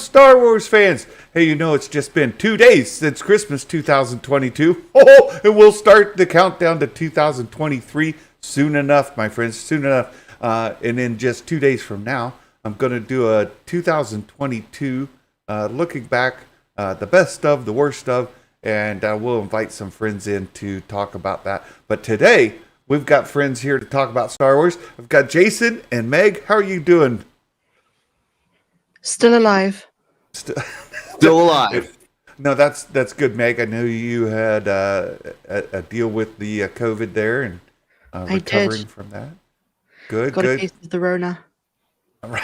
Star Wars fans. Hey, it's just been 2 days since Christmas 2022. Oh, and we'll start the countdown to 2023 soon enough, my friends, soon enough. And in just 2 days from now, I'm going to do a 2022 looking back, the best of, the worst of, and we'll invite some friends in to talk about that. But today, we've got friends here to talk about Star Wars. I've got Jason and Meg. How are you doing? Still alive. Still alive. No, that's good, Meg. I know you had a deal with the COVID there and recovering from that. Good. Got a case of the Rona. Right.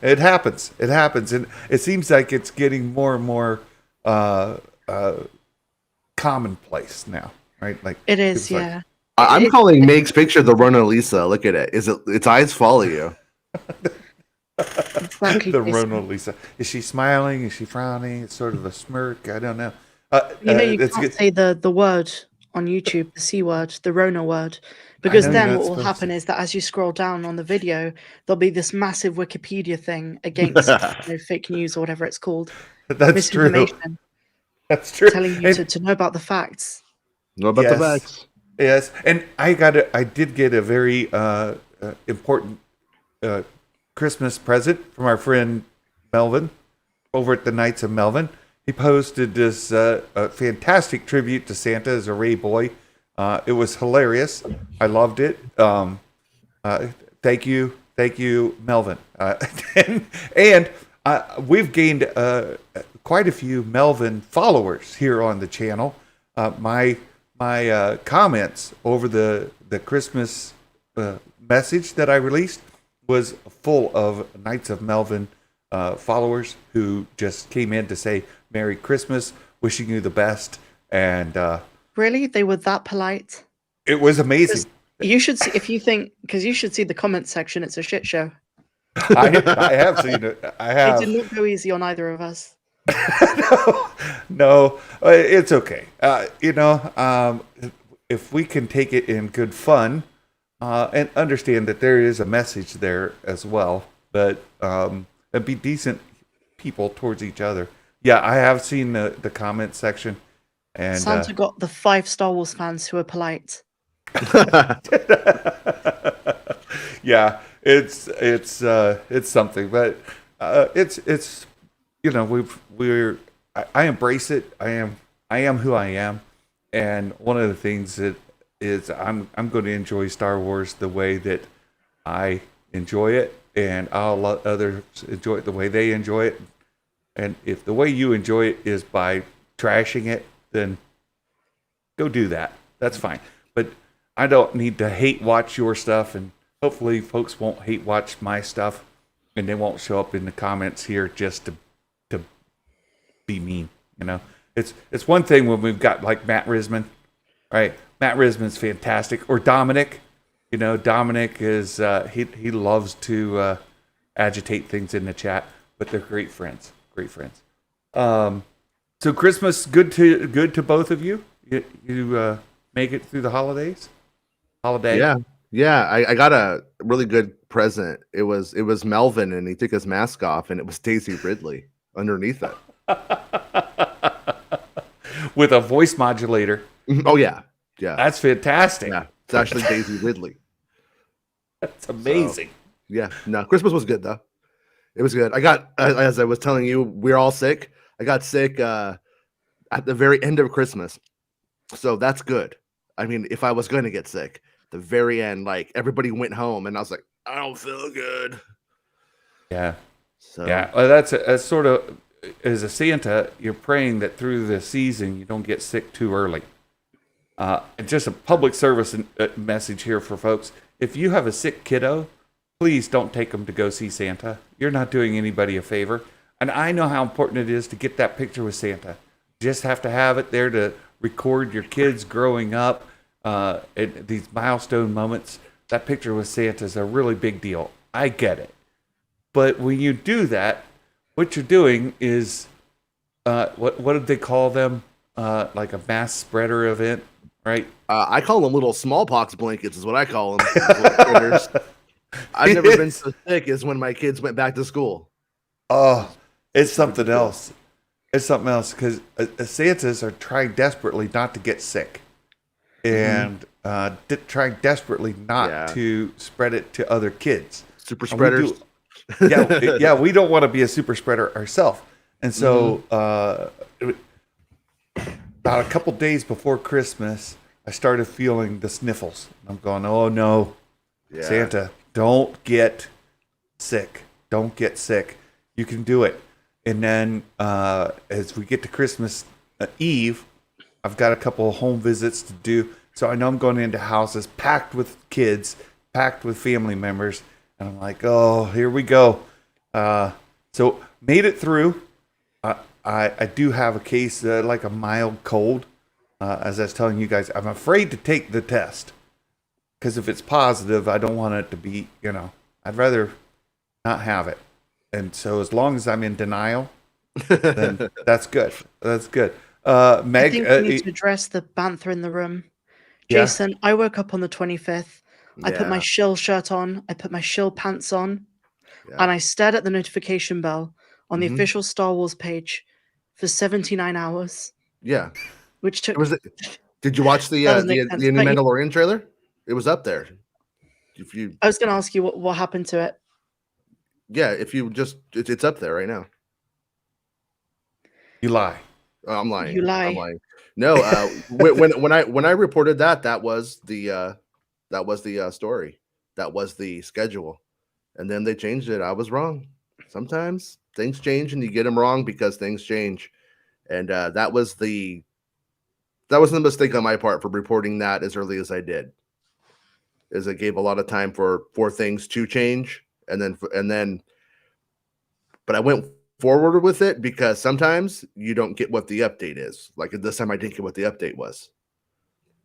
It happens, and it seems like it's getting more and more commonplace now, right? Like it is, yeah. I'm calling Meg's picture the Rona Lisa. Look at it. Its eyes follow you? Exactly. The Rona Lisa. Is she smiling? Is she frowning? It's sort of a smirk. I don't know. You can't say the word on YouTube, the C word, the Rona word, because then what will happen is that as you scroll down on the video, there'll be this massive Wikipedia thing against fake news or whatever it's called. That's true. That's true. Telling you to know about the facts. Know about the facts. Yes, and I did get a very important Christmas present from our friend Melvin over at the Knights of Melvin. He posted this fantastic tribute to Santa as a Ray boy. It was hilarious. I loved it. Thank you, Melvin. And we've gained quite a few Melvin followers here on the channel. My comments over the Christmas message that I released was full of Knights of Melvin followers who just came in to say Merry Christmas, wishing you the best. And really, they were that polite. It was amazing. You should see because you should see the comment section. It's a shit show. I have seen it. I have. It did not go easy on either of us. No, it's okay. If we can take it in good fun and understand that there is a message there as well, but and be decent people towards each other. Yeah, I have seen the comment section, and Santa got the 5 Star Wars fans who are polite. Yeah, it's something, but it's I embrace it. I am who I am, and one of the things that is I'm going to enjoy Star Wars the way that I enjoy it, and I'll let others enjoy it the way they enjoy it. And if the way you enjoy it is by trashing it, then go do that. That's fine. But I don't need to hate watch your stuff, and hopefully folks won't hate watch my stuff, and they won't show up in the comments here just to be mean. It's one thing when we've got like Matt Risman, right? Matt Risman's fantastic, or Dominic. Dominic is he loves to agitate things in the chat, but they're great friends. Great friends. So Christmas good to both of you. You make it through the holidays. Holiday. Yeah. I got a really good present. It was Melvin, and he took his mask off, and it was Daisy Ridley underneath it. With a voice modulator. Oh yeah. That's fantastic. Yeah, it's actually Daisy Ridley. That's amazing. So, yeah, no, Christmas was good though. It was good. I got, as I was telling you, we're all sick. I got sick at the very end of Christmas, so that's good. I mean, if I was going to get sick, the very end, like everybody went home, and I was like, I don't feel good. Yeah. So yeah, well, that's sort of, as a Santa, you're praying that through the season you don't get sick too early. Just a public service message here for folks. If you have a sick kiddo, please don't take them to go see Santa. You're not doing anybody a favor. And I know how important it is to get that picture with Santa. You just have to have it there to record your kids growing up at these milestone moments. That picture with Santa is a really big deal. I get it. But when you do that, what you're doing is, what did they call them? Like a mass spreader event, right? I call them little smallpox blankets is what I call them. I've never been so sick as when my kids went back to school. Oh, It's something else. It's something else because Santas are trying desperately not to get sick, and trying desperately not to spread it to other kids. Super spreaders. We don't want to be a super spreader ourselves, and so about a couple days before Christmas, I started feeling the sniffles. I'm going, oh no, Santa, don't get sick. Don't get sick. You can do it. And then as we get to Christmas Eve, I've got a couple of home visits to do. So I know I'm going into houses packed with kids, packed with family members. And I'm like, oh, here we go. So made it through. I do have a case, like a mild cold. As I was telling you guys, I'm afraid to take the test. Because if it's positive, I don't want it to be, I'd rather not have it. And so as long as I'm in denial, then that's good. That's good. Meg, I think we need to address the bantha in the room. Jason, I woke up on the 25th. I put my shill shirt on. I put my shill pants on. And I stared at the notification bell on the official Star Wars page for 79 hours. Yeah. Which took... Did you watch the new Mandalorian trailer? It was up there. I was going to ask you what happened to it. Yeah, if you just, it's up there right now. You lie. Oh, I'm lying. You lie. I'm lying. No, when I reported that was the story. That was the schedule, and then they changed it. I was wrong. Sometimes things change, and you get them wrong because things change. And that was the mistake on my part for reporting that as early as I did. Is it gave a lot of time for things to change. And then, but I went forward with it because sometimes you don't get what the update is. Like this time, I didn't get what the update was.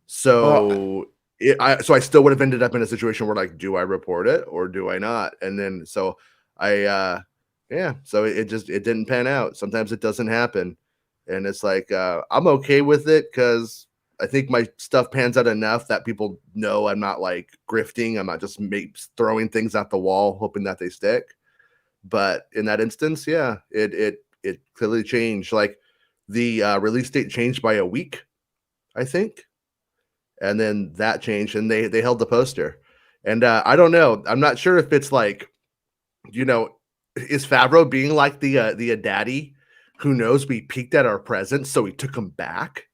So I still would have ended up in a situation where like, do I report it or do I not? And then so so it didn't pan out. Sometimes it doesn't happen, and it's like I'm okay with it because I think my stuff pans out enough that people know I'm not like grifting. I'm not just throwing things at the wall, hoping that they stick. But in that instance, it clearly changed. Like the release date changed by a week, I think. And then that changed and they held the poster. And I don't know. I'm not sure if it's like, is Favreau being like the daddy who knows we peeked at our presents, so he took them back?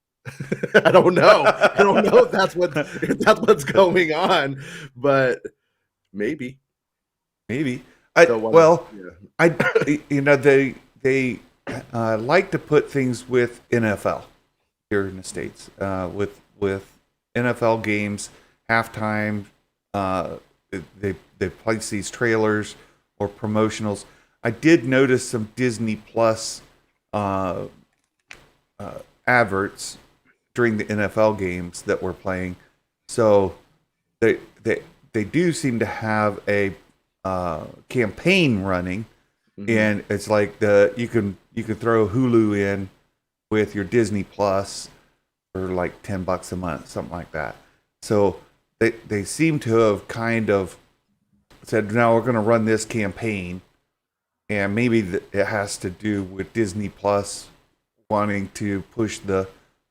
I don't know. I don't know if that's what's going on, but maybe. They like to put things with NFL here in the States, with NFL games, halftime. They place these trailers or promotionals. I did notice some Disney Plus adverts during the NFL games that we're playing, so they do seem to have a campaign running, and it's like you can throw Hulu in with your Disney Plus for like $10 a month, something like that. So they seem to have kind of said, now we're going to run this campaign, and maybe it has to do with Disney Plus wanting to push the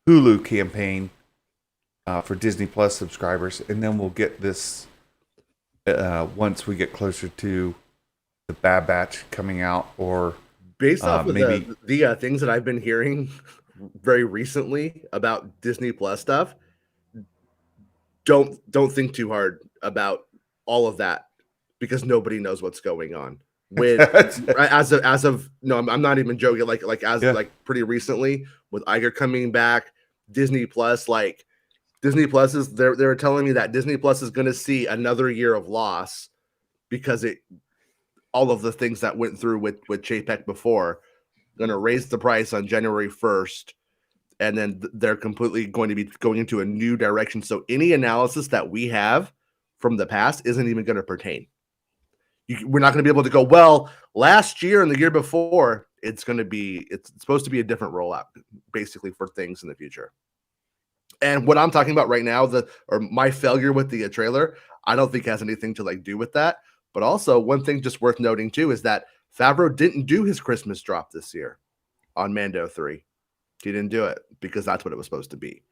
Hulu campaign for Disney Plus subscribers, and then we'll get this once we get closer to the Bad Batch coming out, or based off of the things that I've been hearing very recently about Disney Plus stuff. Don't think too hard about all of that because nobody knows what's going on. With as of no, I'm not even joking. Like pretty recently with Iger coming back, Disney Plus is they're telling me that Disney Plus is going to see another year of loss because all of the things that went through with Chapek before going to raise the price on January 1st, and then they're completely going to be going into a new direction. So any analysis that we have from the past isn't even going to pertain. We're not going to be able to go, well, last year and the year before. It's supposed to be a different rollout basically for things in the future. And what I'm talking about right now, my failure with the trailer, I don't think has anything to do with that. But also one thing just worth noting too is that Favreau didn't do his Christmas drop this year on Mando 3. He didn't do it because that's what it was supposed to be.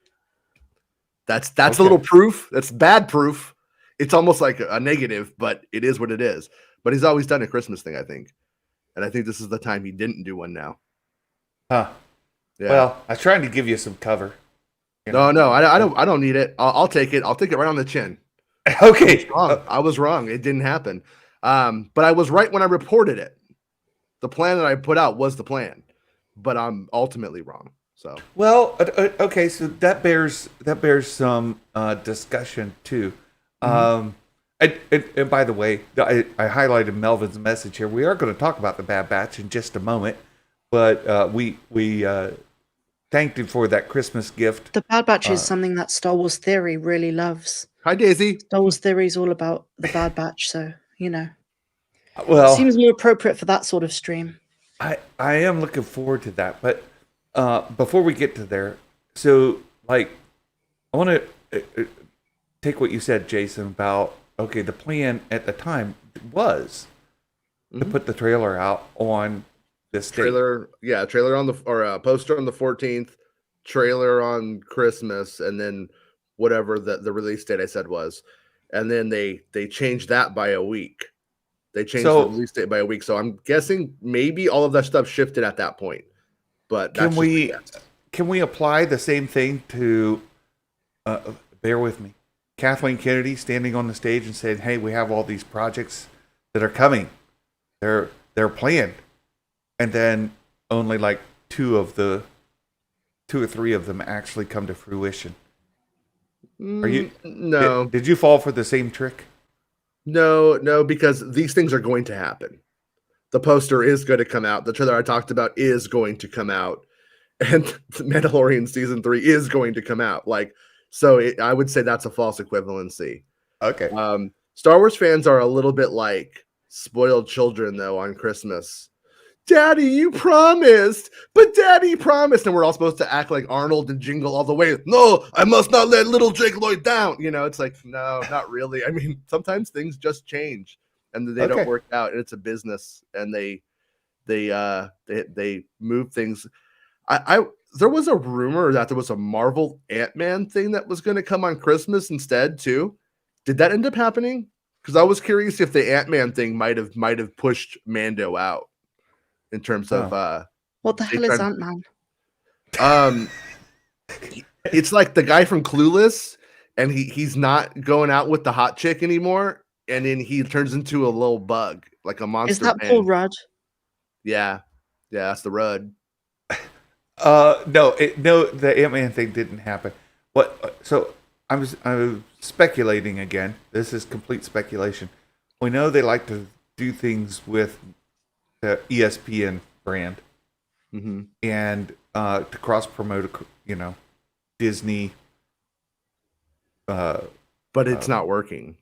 That's a little proof. That's bad proof. It's almost like a negative, but it is what it is. But he's always done a Christmas thing, I think. And I think this is the time he didn't do one now. Huh. Yeah. Well, I was trying to give you some cover. No, I don't need it. I'll take it. I'll take it right on the chin. Okay. I was wrong. It didn't happen. But I was right when I reported it. The plan that I put out was the plan, but I'm ultimately wrong. So okay. So that bears some discussion too. And by the way, I highlighted Melvin's message here. We are going to talk about the Bad Batch in just a moment, but we thanked him for that Christmas gift. The Bad Batch is something that Star Wars Theory really loves. Hi, Daisy. Star Wars Theory is all about the Bad Batch, so well, it seems more appropriate for that sort of stream. I am looking forward to that, but before we get to there, so I want to take what you said, Jason, about the plan at the time was to put the trailer out on this trailer on the poster on the 14th, trailer on Christmas, and then whatever the release date I said was, and then they changed that by a week. They changed the release date by a week, so I'm guessing maybe all of that stuff shifted at that point. But can we apply the same thing to? Bear with me, Kathleen Kennedy standing on the stage and saying, "Hey, we have all these projects that are coming. They're planned," and then only like two or three of them actually come to fruition. Are you? No. Did you fall for the same trick? No, because these things are going to happen. The poster is going to come out. The trailer I talked about is going to come out, and Mandalorian season 3 is going to come out. I would say that's a false equivalency. Okay. Star Wars fans are a little bit like spoiled children, though, on Christmas. Daddy, you promised, but Daddy promised, and we're all supposed to act like Arnold and jingle all the way. No, I must not let little Jake Lloyd down. It's like, no, not really. I mean, sometimes things just change, and they don't work out, and it's a business, and they move things. There was a rumor that there was a Marvel Ant-Man thing that was going to come on Christmas instead too. Did that end up happening? Because I was curious if the Ant-Man thing might have pushed Mando out. In terms of what the hell is Ant-Man? It's like the guy from Clueless, and he's not going out with the hot chick anymore, and then he turns into a little bug, like a monster. Is that Paul Rudd? Yeah, that's the Rudd. No, the Ant-Man thing didn't happen. So I'm speculating again. This is complete speculation. We know they like to do things with the ESPN brand, and to cross promote, Disney. But it's not working.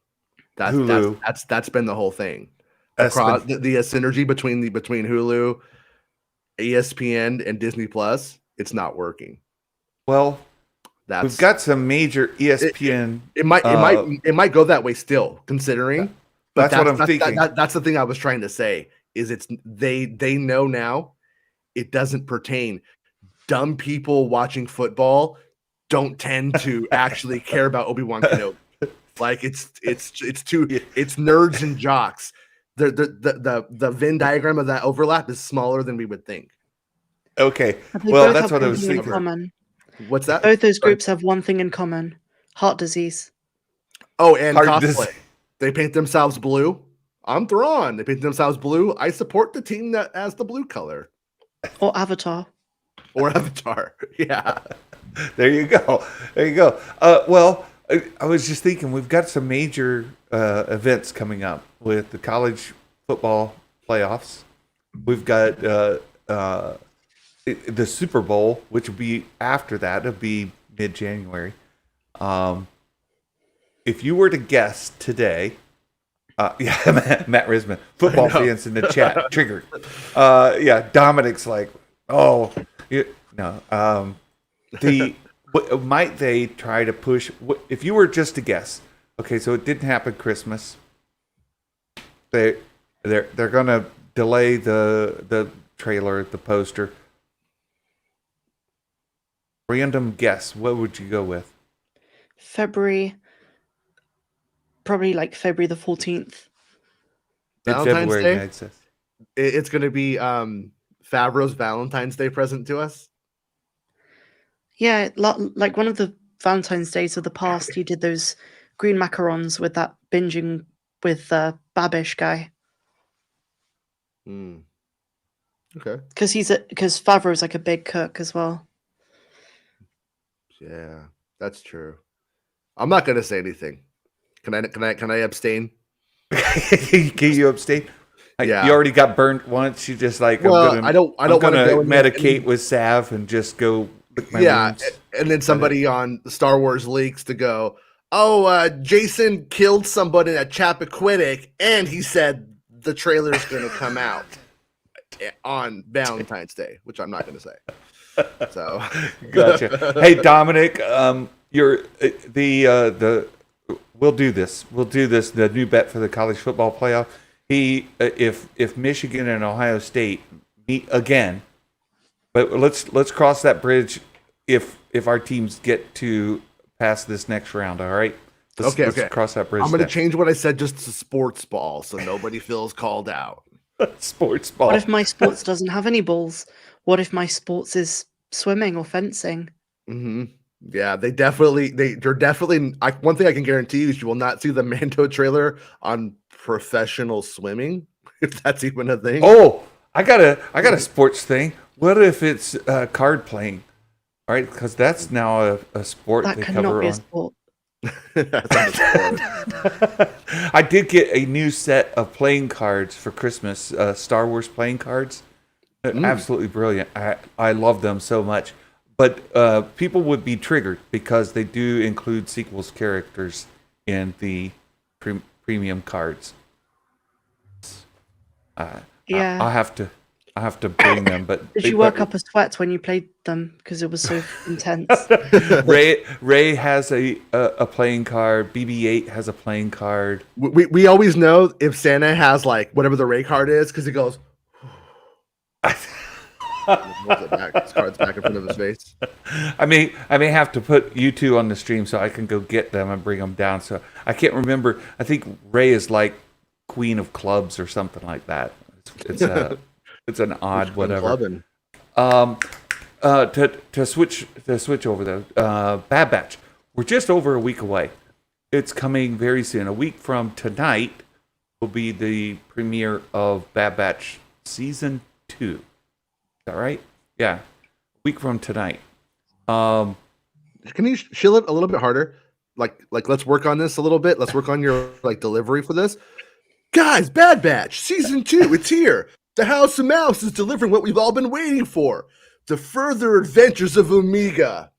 Hulu. That's been the whole thing. Across the synergy between Hulu, ESPN, and Disney Plus, it's not working. Well, we've got some major ESPN. It might go that way still, considering. But that's what I'm thinking. That's the thing I was trying to say. Is they know now it doesn't pertain. Dumb people watching football don't tend to actually care about Obi-Wan Kenobi. It's nerds and jocks. The Venn diagram of that overlap is smaller than we would think. Okay. Well, that's what I was thinking. What's that? Both those groups have one thing in common: heart disease. Oh, and cosplay. They paint themselves blue. I'm Thrawn. They paint themselves blue. I support the team that has the blue color. Or Avatar. Yeah. There you go. Well, I was just thinking we've got some major events coming up with the college football playoffs. We've got the Super Bowl, which will be after that. It'll be mid-January. If you were to guess today, Matt Risman, football fans in the chat, triggered. Dominic's like, might they try to push? If you were just to guess, okay, so it didn't happen Christmas. They're gonna delay the trailer, the poster. Random guess. What would you go with? February, probably like February the 14th. Valentine's February, Day. Mag says. It's going to be Favreau's Valentine's Day present to us. Yeah, like one of the Valentine's Days of the past, he did those green macarons with that binging with Babish guy. Okay. Because Favreau's like a big cook as well. Yeah, that's true. I'm not going to say anything. Can I abstain? Can you abstain? Yeah. You already got burnt once. You just like, well, I don't want to go medicate with salve and just go lick my wounds. And then somebody on Star Wars Leaks to go, Jason killed somebody at Chappaquiddick, and he said the trailer's going to come out on Valentine's Day, which I'm not going to say. So, gotcha. Hey, Dominic, you're the we'll do this. We'll do this. The new bet for the college football playoff. If Michigan and Ohio State meet again, but let's cross that bridge if our teams get to pass this next round. All right. Let's cross that bridge. I'm going to change what I said just to sports ball, so nobody feels called out. Sports ball. What if my sports doesn't have any balls? What if my sports is swimming or fencing? Mm-hmm. Yeah, they're definitely. One thing I can guarantee you is you will not see the Mando trailer on professional swimming, if that's even a thing. Oh, I got a sports thing. What if it's card playing? All right, because that's now a sport that they cannot cover be on. a sport. I did get a new set of playing cards for Christmas, Star Wars playing cards. Absolutely brilliant. I love them so much. But people would be triggered because they do include sequels characters in the premium cards. Yeah. I have to bring them. But did you work up a sweat when you played them because it was so intense? Ray has a playing card. BB-8 has a playing card. We always know if Santa has like whatever the Ray card is because he goes. His card's back in front of his face. I may have to put you two on the stream so I can go get them and bring them down. So I can't remember. I think Ray is like Queen of Clubs or something like that. It's an odd whatever. To switch over though, Bad Batch. We're just over a week away. It's coming very soon. A week from tonight will be the premiere of Bad Batch Season 2. Is that right? Yeah. A week from tonight. Can you shill it a little bit harder? Like let's work on this a little bit. Let's work on your delivery for this. Guys, Bad Batch Season 2, it's here. The House of Mouse is delivering what we've all been waiting for. The further adventures of Omega.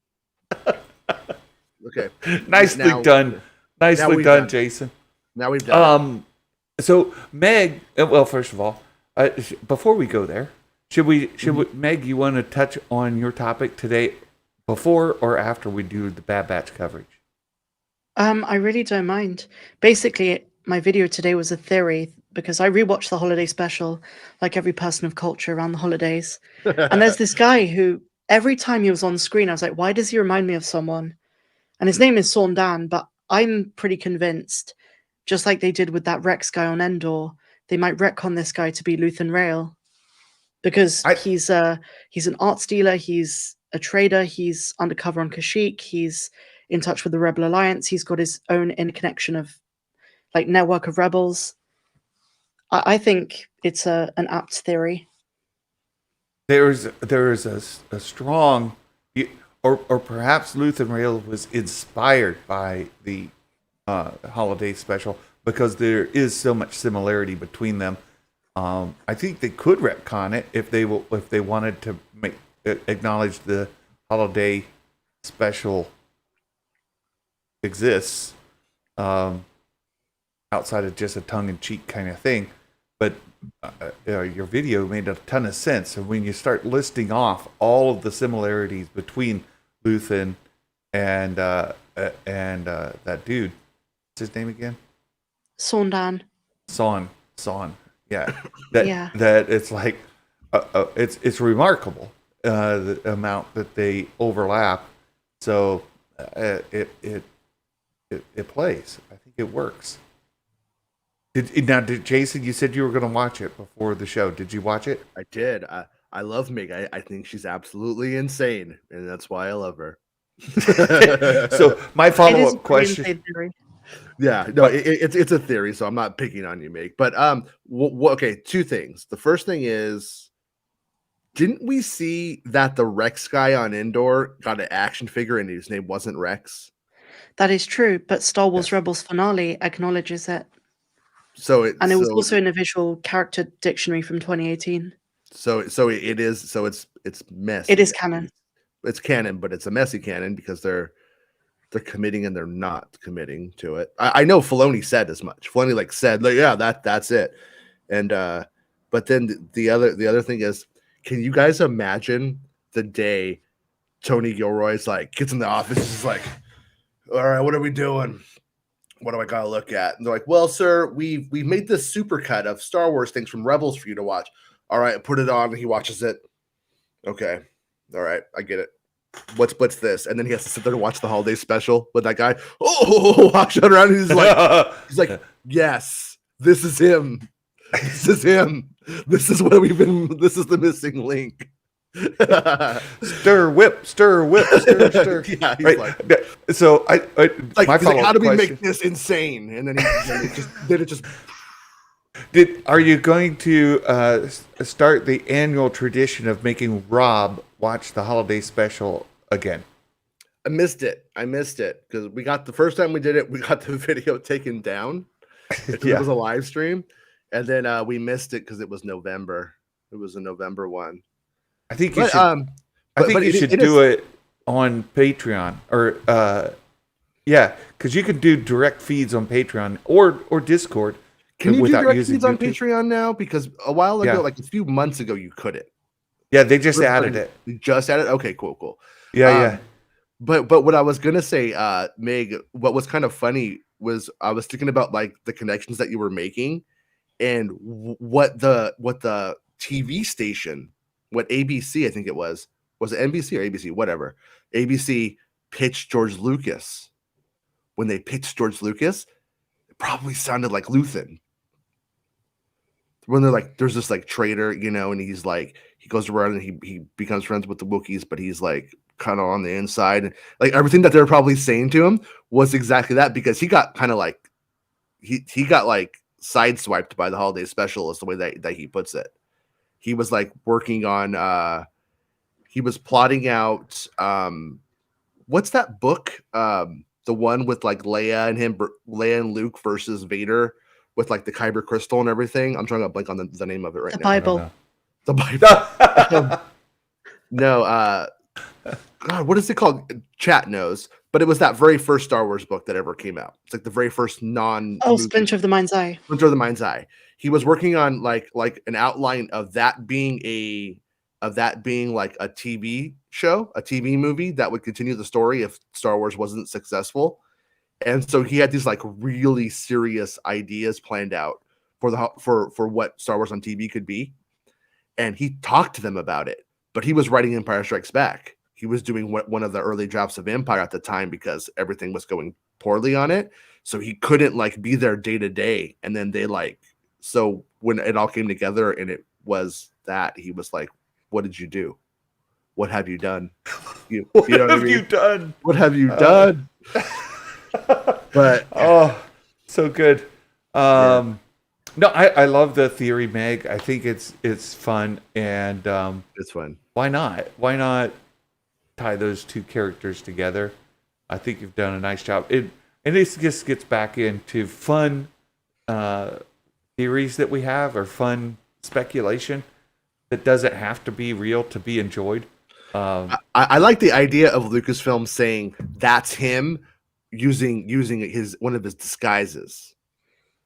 Okay. Nicely done. Nicely done, Jason. Now we've done So Meg, well, first of all, before we go there, should we, Meg, you want to touch on your topic today before or after we do the Bad Batch coverage? I really don't mind. Basically, my video today was a theory because I rewatched the holiday special like every person of culture around the holidays. And there's this guy who every time he was on screen, I was like, why does he remind me of someone? And his name is Saun Dan, but I'm pretty convinced, just like they did with that Rex guy on Endor, they might retcon this guy to be Luthen Rail. Because he's an arts dealer, he's a trader, he's undercover on Kashyyyk, he's in touch with the Rebel Alliance, he's got his own interconnection of network of rebels. I think it's an apt theory. There is a strong, or perhaps Luthen Rail was inspired by the holiday special because there is so much similarity between them. I think they could retcon it if they wanted to acknowledge the holiday special exists outside of just a tongue-in-cheek kind of thing. But your video made a ton of sense, and when you start listing off all of the similarities between Luthen and that dude, what's his name again? Saun Dan. Saun. Yeah, Yeah. that it's like it's remarkable the amount that they overlap. So it plays. I think it works. Did Jason? You said you were going to watch it before the show. Did you watch it? I did. I love Meg. I think she's absolutely insane, and that's why I love her. So my follow-up question. Yeah, no, it's a theory, so I'm not picking on you, Meg. But okay, two things. The first thing is, didn't we see that the Rex guy on Endor got an action figure and his name wasn't Rex? That is true, but Star Wars Rebels finale acknowledges it. So it was also in a visual character dictionary from 2018. So it is. So it's messy. It is canon. It's canon, but it's a messy canon because they're committing and they're not committing to it. I know Filoni said as much. Filoni said yeah, that's it. And but then the other thing is, can you guys imagine the day Tony Gilroy's gets in the office, is like, all right, what are we doing? What do I gotta look at? And they're like, well, sir, we've made this supercut of Star Wars things from Rebels for you to watch. All right, put it on. And he watches it. Okay, all right, I get it. What's this? And then he has to sit there to watch the holiday special with that guy. Oh, walks around and he's like, yes, this is him. This is him. This is what we've been. This is the missing link. Stir, whip, stir, whip, stir, stir. Yeah, he's right. So my how do we make this insane? And then it just. Are you going to start the annual tradition of making Rob watch the holiday special again? I missed it because we got the first time we did it. We got the video taken down. It was a live stream, and then we missed it because it was November. It was a November one. I think you should. I think you should do it on Patreon or because you can do direct feeds on Patreon or Discord. Can you do direct feeds on Patreon now? Because a while ago, a few months ago, you couldn't. Yeah, they just added it. Just added. Okay, cool. Yeah. But what I was gonna say, Meg, what was kind of funny was I was thinking about the connections that you were making, and what the TV station, what ABC, I think it was it NBC or ABC, whatever. ABC pitched George Lucas. When they pitched George Lucas, it probably sounded like Luthen. When they're there's this traitor, and he's he goes around and he becomes friends with the Wookiees, but he's kind of on the inside, and everything that they're probably saying to him was exactly that, because he got kind of he got sideswiped by the holiday special, is the way that he puts it. He was working on he was plotting out what's that book, the one with Leia and Luke versus Vader with the Kyber crystal and everything. I'm trying to blank on the name of it right now. Bible. The Bible. No, God, what is it called? Chat knows, but it was that very first Star Wars book that ever came out. It's the very first Splinter of the Mind's Eye. Splinter of the Mind's Eye. He was working on an outline of that being a TV show, a TV movie that would continue the story if Star Wars wasn't successful. And so he had these really serious ideas planned out for what Star Wars on TV could be. And he talked to them about it, but he was writing Empire Strikes Back. He was doing one of the early drafts of Empire at the time because everything was going poorly on it. So he couldn't be there day to day. And then they so when it all came together and it was that, he was like, what did you do? What have you done? What have you done? What have you done? But so good. No, I love the theory, Meg. I think it's fun, and it's fun. Why not tie those two characters together? I think you've done a nice job. And this just gets back into fun theories that we have, or fun speculation that doesn't have to be real to be enjoyed. I like the idea of Lucasfilm saying that's him using one of his disguises.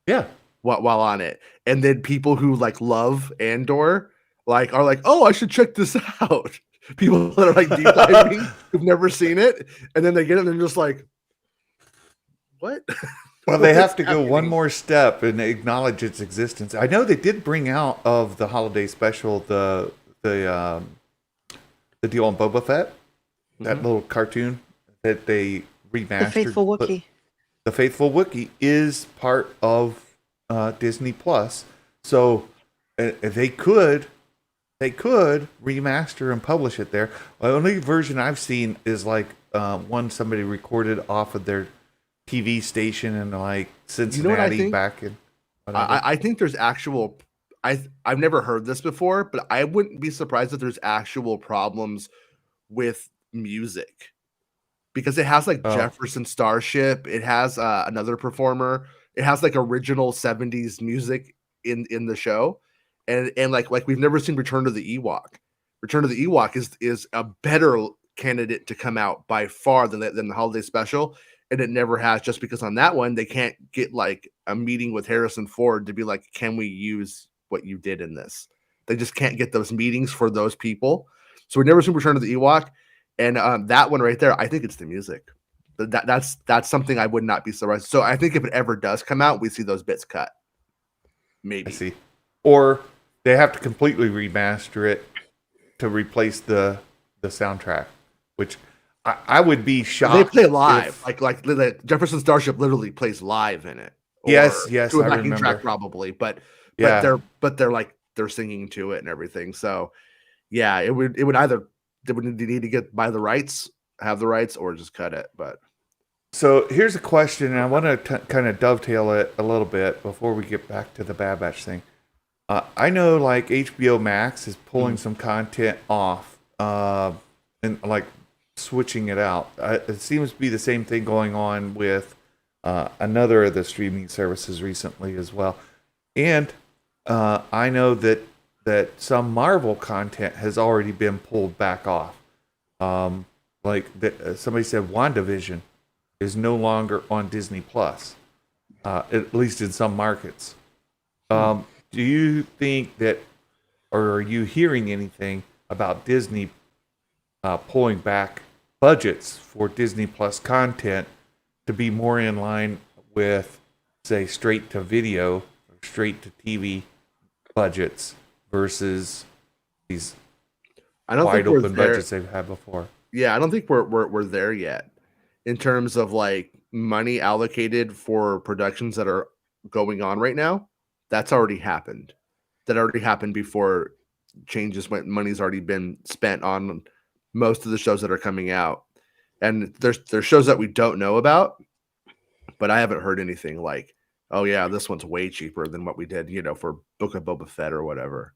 Yeah. While on it, and then people who love Andor are oh, I should check this out. People that are deep diving who've never seen it, and then they get it and they're just what? Well, they have to go one more step and acknowledge its existence. I know they did bring out of the holiday special the deal on Boba Fett, that little cartoon that they remastered. The Faithful Wookiee. The Faithful Wookiee is part of Disney Plus, so they could remaster and publish it there. The only version I've seen is like one somebody recorded off of their TV station in like Cincinnati back in. I think there's actual. I've never heard this before, but I wouldn't be surprised if there's actual problems with music, because it has like Jefferson Starship. It has another performer. It has like original 70s music in the show, and like we've never seen Return to the Ewok. Return to the Ewok is a better candidate to come out by far than the holiday special. And it never has, just because on that one, they can't get like a meeting with Harrison Ford to be like, can we use what you did in this? They just can't get those meetings for those people. So we never seen Return to the Ewok. And that one right there, I think it's the music. That's something I would not be surprised. So I think if it ever does come out, we see those bits cut. Maybe. I see. Or they have to completely remaster it to replace the soundtrack, which I would be shocked. They play live, like the Jefferson Starship literally plays live in it. Yes, to a backing track probably, but they're singing to it and everything. So yeah, it would either they would need to have the rights, or just cut it. But so here's a question, and I want to kind of dovetail it a little bit before we get back to the Bad Batch thing. I know like HBO Max is pulling some content off, and like switching it out. It seems to be the same thing going on with another of the streaming services recently as well. And I know that some Marvel content has already been pulled back off. Somebody said WandaVision is no longer on Disney Plus, at least in some markets. Do you think that, or are you hearing anything about Disney pulling back budgets for Disney Plus content to be more in line with, say, straight to video or straight to TV budgets versus these wide open budgets they've had before? Yeah, I don't think we're there yet in terms of like money allocated for productions that are going on right now. That's already happened. That already happened before changes when money's already been spent on most of the shows that are coming out. And there's shows that we don't know about, but I haven't heard anything like, oh yeah, this one's way cheaper than what we did, for Book of Boba Fett or whatever.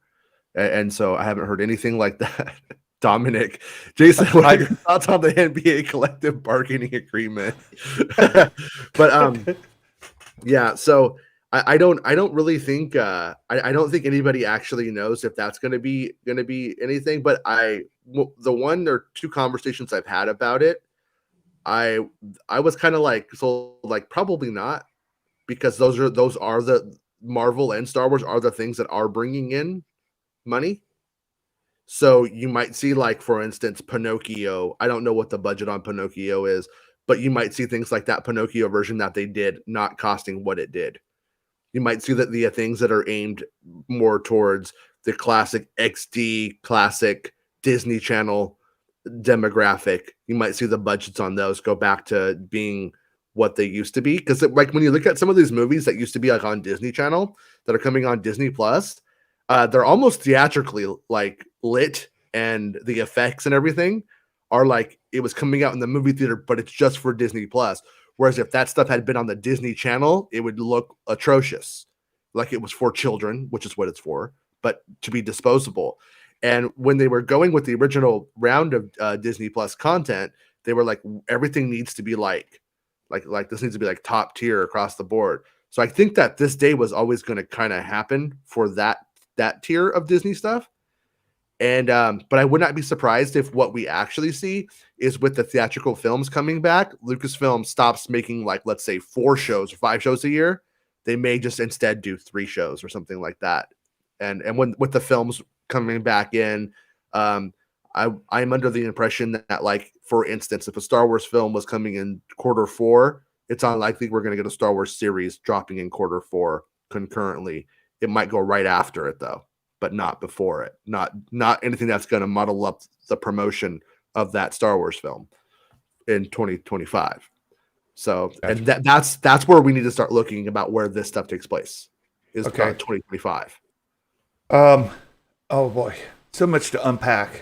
And so I haven't heard anything like that. Dominic, Jason, what are your thoughts on the NBA collective bargaining agreement? But yeah, so I don't really think I don't think anybody actually knows if that's going to be anything. But the one or two conversations I've had about it, I was kind of like, so like probably not, because those are the Marvel and Star Wars are the things that are bringing in money. So you might see, like, for instance, Pinocchio. I don't know what the budget on Pinocchio is, but you might see things like that Pinocchio version that they did not costing what it did. You might see that the things that are aimed more towards the classic XD, classic Disney Channel demographic, you might see the budgets on those go back to being what they used to be. Because like when you look at some of these movies that used to be like on Disney Channel that are coming on Disney Plus, they're almost theatrically like lit, and the effects and everything are like it was coming out in the movie theater, but it's just for Disney Plus. Whereas if that stuff had been on the Disney Channel, it would look atrocious, like it was for children, which is what it's for, but to be disposable. And when they were going with the original round of Disney Plus content, they were like, everything needs to be like this needs to be like top tier across the board. So I think that this day was always going to kind of happen for that tier of Disney stuff. And but I would not be surprised if what we actually see is, with the theatrical films coming back, Lucasfilm stops making, like, let's say 4 shows or 5 shows a year. They may just instead do 3 shows or something like that. And when with the films coming back in, I'm under the impression that, like, for instance, if a Star Wars film was coming in quarter 4, it's unlikely we're going to get a Star Wars series dropping in Q4 concurrently. It might go right after it though, but not before it. Not anything that's going to muddle up the promotion of that Star Wars film in 2025. So, and that's where we need to start looking about where this stuff takes place. Is 2025. Oh boy, so much to unpack.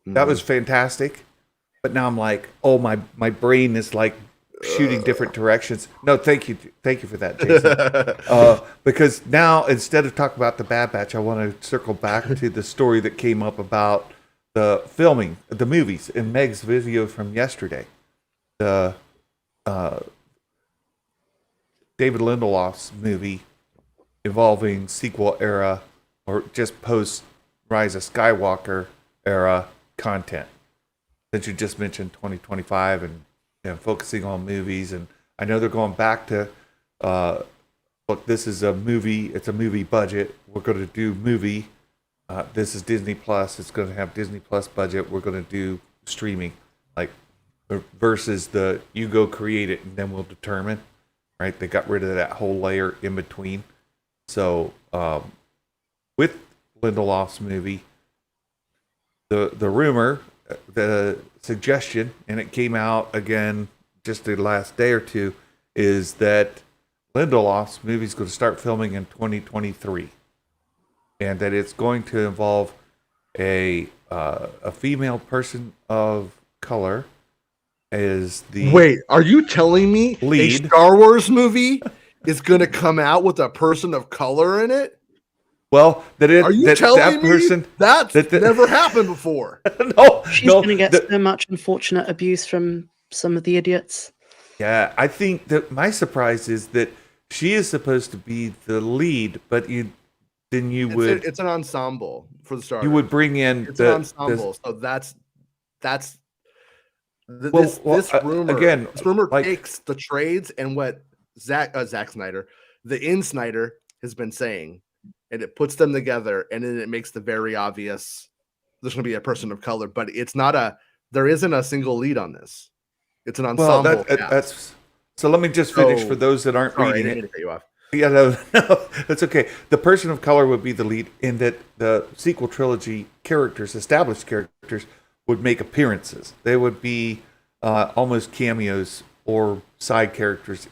That was fantastic, but now I'm like, oh, my brain is like shooting different directions. No, thank you for that, Jason. Because now instead of talking about the Bad Batch, I want to circle back to the story that came up about the filming, the movies, in Meg's video from yesterday. The David Lindelof's movie involving sequel era or just post Rise of Skywalker era content. Since you just mentioned 2025 and focusing on movies, and I know they're going back to look, this is a movie, it's a movie budget. We're going to do movie. This is Disney Plus. It's going to have Disney Plus budget. We're going to do streaming, like versus the you go create it and then we'll determine. Right? They got rid of that whole layer in between. So with Lindelof's movie, the rumor, the suggestion, and it came out again just the last day or two, is that Lindelof's movie is going to start filming in 2023, and that it's going to involve a female person of color as the Wait, are you telling me lead. A Star Wars movie is going to come out with a person of color in it? Well, are you telling me that's never happened before? No, she's going to get so much unfortunate abuse from some of the idiots. Yeah, I think that my surprise is that she is supposed to be the lead, but it's an ensemble for the Star. You would bring in an ensemble, so this rumor again. This rumor takes the trades and what Zack Snyder, the Snyder has been saying, and it puts them together, and then it makes the very obvious there's going to be a person of color, but it's not there isn't a single lead on this. It's an ensemble. That's so. Let me just finish for those that aren't reading it. To cut you off. Yeah, no, that's okay. The person of color would be the lead, in that the sequel trilogy characters, established characters, would make appearances. They would be almost cameos or side characters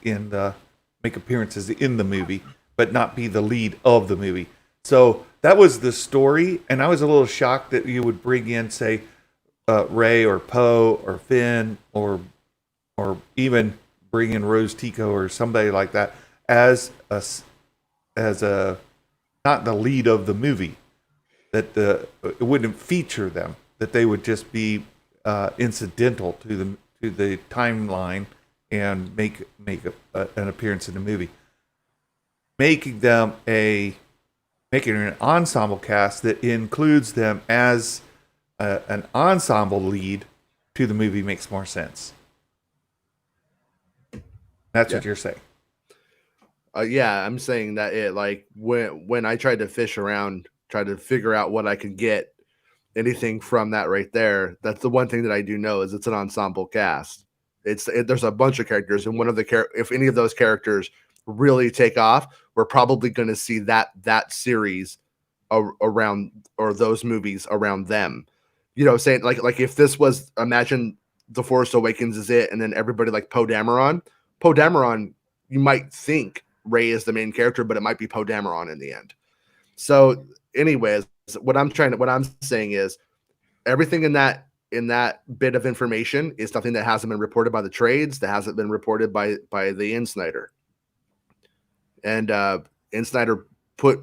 make appearances in the movie, but not be the lead of the movie. So that was the story, and I was a little shocked that you would bring in, say, Rey or Poe or Finn or even bring in Rose Tico or somebody like that as a not the lead of the movie. That it wouldn't feature them. That they would just be incidental to the timeline and make an appearance in the movie. Making an ensemble cast that includes them as an ensemble lead to the movie makes more sense. That's what you're saying. Yeah, I'm saying that it, like, when I tried to fish around, tried to figure out what I could get, anything from that right there, that's the one thing that I do know is it's an ensemble cast. There's a bunch of characters, and if any of those characters really take off, we're probably going to see that series around, or those movies around them. You know, saying like if this was, imagine The Force Awakens is it, and then everybody like Poe Dameron, you might think Rey is the main character, but it might be Poe Dameron in the end. So, anyways, what I'm saying is everything in that bit of information is something that hasn't been reported by the trades, that hasn't been reported by the Snyder. And Snyder put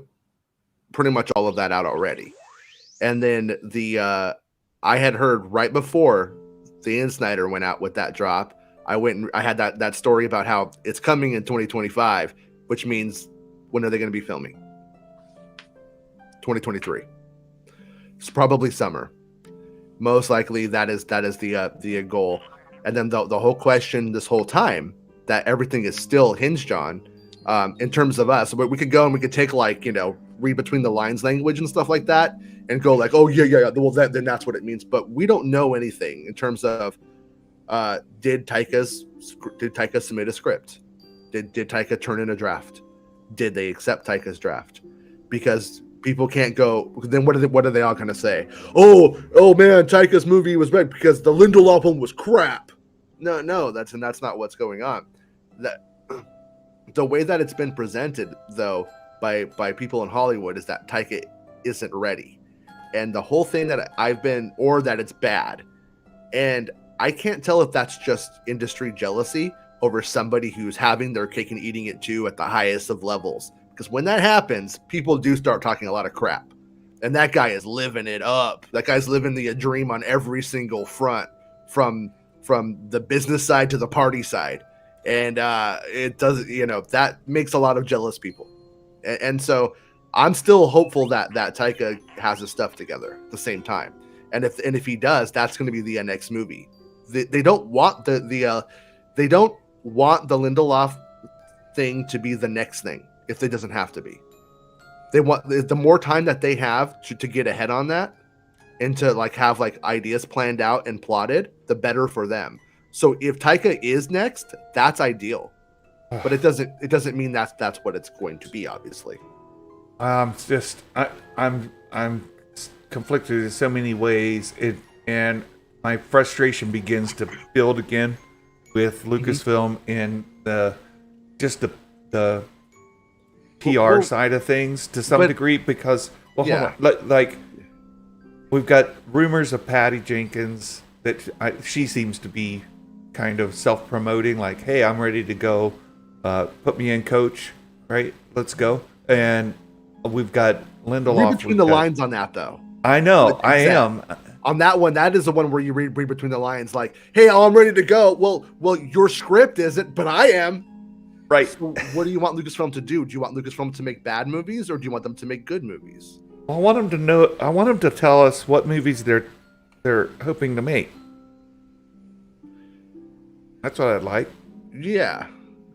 pretty much all of that out already. And then I had heard right before the Snyder went out with that drop, I had that story about how it's coming in 2025, which means when are they going to be filming? 2023. It's probably summer. Most likely that is the goal. And then the whole question this whole time that everything is still hinged on, in terms of us, but we could go and we could take, like, you know, read between the lines language and stuff like that and go like, oh yeah, well then that's what it means. But we don't know anything in terms of Did Taika submit a script? Did Taika turn in a draft? Did they accept Taika's draft? Because people can't go. Then what are they all gonna say? Oh man, Taika's movie was bad because the Lindelof one was crap. No, that's not what's going on. That the way that it's been presented though by people in Hollywood is that Taika isn't ready, and the whole thing that that it's bad, and I can't tell if that's just industry jealousy over somebody who's having their cake and eating it too at the highest of levels. Because when that happens, people do start talking a lot of crap. And that guy is living it up. That guy's living the dream on every single front, from the business side to the party side. And it does, that makes a lot of jealous people. And so I'm still hopeful that Taika has his stuff together at the same time. And if he does, that's going to be the next movie. They don't want the Lindelof thing to be the next thing if it doesn't have to be. They want the more time that they have to get ahead on that and to have ideas planned out and plotted, the better for them. So if Taika is next, that's ideal. But it doesn't mean that's what it's going to be, obviously. I'm conflicted in so many ways, and my frustration begins to build again with Lucasfilm and the PR side of things to some degree, because hold on, we've got rumors of Patty Jenkins that she seems to be kind of self-promoting, like, hey, I'm ready to go, put me in, coach, right, let's go. And we've got Lindelof. Read between the lines on that, though. I know, I am. On that one, that is the one where you read between the lines, like, hey, I'm ready to go. Well, your script isn't, but I am. Right. So what do you want Lucasfilm to do? Do you want Lucasfilm to make bad movies, or do you want them to make good movies? I want them to know. I want them to tell us what movies they're hoping to make. That's what I'd like. Yeah,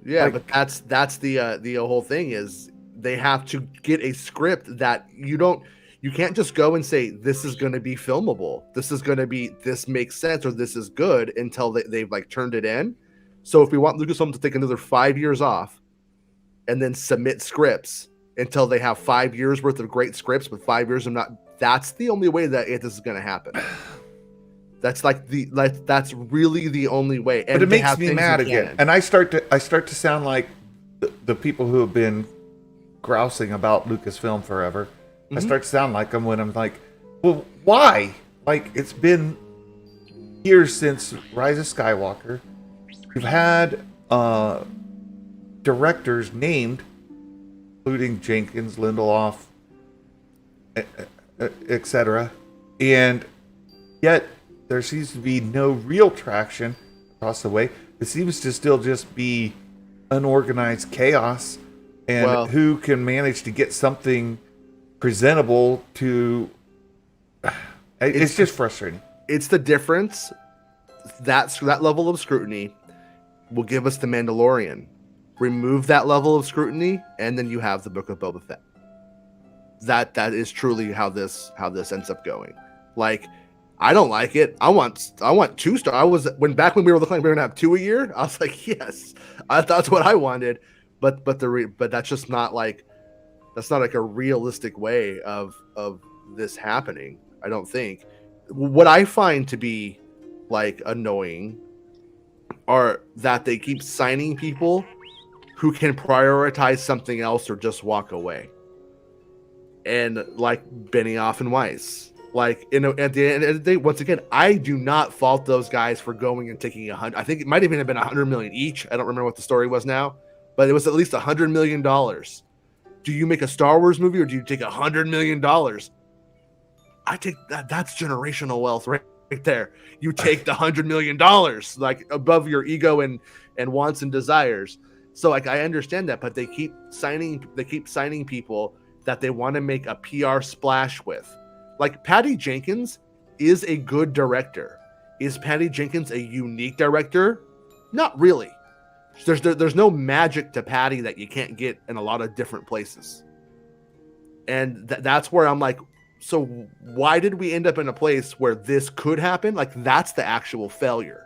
but that's the whole thing is they have to get a script that you can't just go and say this is going to be filmable. This makes sense, or this is good until they've turned it in. So if we want Lucasfilm to take another 5 years off and then submit scripts until they have 5 years worth of great scripts, but 5 years of not, that's the only way that this is going to happen. That's that's really the only way. And but it makes me mad again. And I start to sound like the people who have been grousing about Lucasfilm forever. Mm-hmm. I start to sound like them when I'm like, well, why? It's been years since Rise of Skywalker. We've had directors named, including Jenkins, Lindelof, etc., and yet there seems to be no real traction across the way. It seems to still just be unorganized chaos, and who can manage to get something presentable to... It's just frustrating. It's the difference. That level of scrutiny will give us The Mandalorian. Remove that level of scrutiny, and then you have the Book of Boba Fett. That is truly how this ends up going. I don't like it. I want 2 stars. Back when we were looking like we were gonna have 2 a year, I was like, yes, that's what I wanted. But that's just not that's not a realistic way of this happening. I don't think. What I find to be annoying are that they keep signing people who can prioritize something else or just walk away. And Benioff and Weiss. At the end of the day, once again, I do not fault those guys for going and taking I think it might even have been $100 million each. I don't remember what the story was now, but it was at least $100 million. Do you make a Star Wars movie, or do you take $100 million? I take that. That's generational wealth right there. You take the $100 million, above your ego and wants and desires. So I understand that, but they keep signing people that they want to make a PR splash with. Patty Jenkins is a good director. Is Patty Jenkins a unique director? Not really. There's no magic to Patty that you can't get in a lot of different places. And that's where I'm like, so why did we end up in a place where this could happen? That's the actual failure.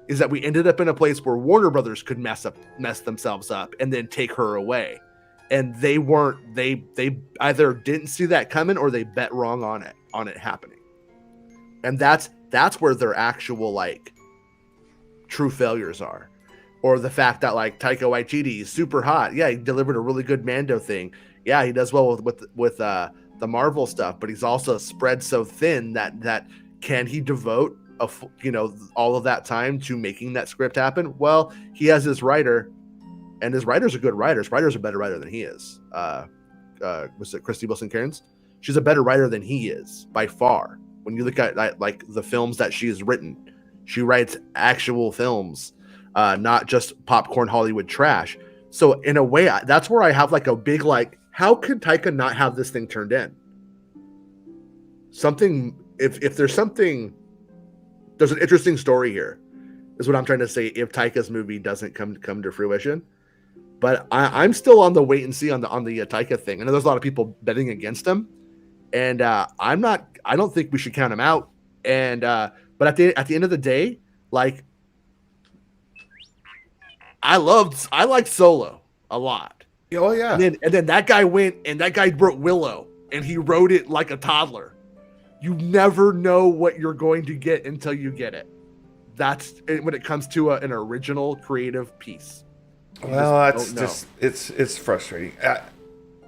is that we ended up in a place where Warner Brothers could mess themselves up and then take her away. And they either didn't see that coming or they bet wrong on it happening. And that's where their actual like true failures are. Or the fact that like Taika Waititi is super hot. Yeah, he delivered a really good Mando thing. Yeah, he does well with the Marvel stuff, but he's also spread so thin that can he devote all of that time to making that script happen? Well, he has his writer, and his writer's a good writer. His writer's a better writer than he is. Was it Christy Wilson Cairns? She's a better writer than he is by far. When you look at like the films that she's written, she writes actual films, not just popcorn Hollywood trash. So in a way, that's where I have like a big like, how could Taika not have this thing turned in? Something, if there's something, there's an interesting story here, is what I'm trying to say. If Taika's movie doesn't come to fruition, but I'm still on the wait and see on the Taika thing. I know there's a lot of people betting against him, and I'm not. I don't think we should count him out. And but at the end of the day, like I liked Solo a lot. Oh yeah. And then that guy went and that guy wrote Willow, and he wrote it like a toddler. You never know what you're going to get until you get it. That's when it comes to an original creative piece. Well, that's just it's frustrating.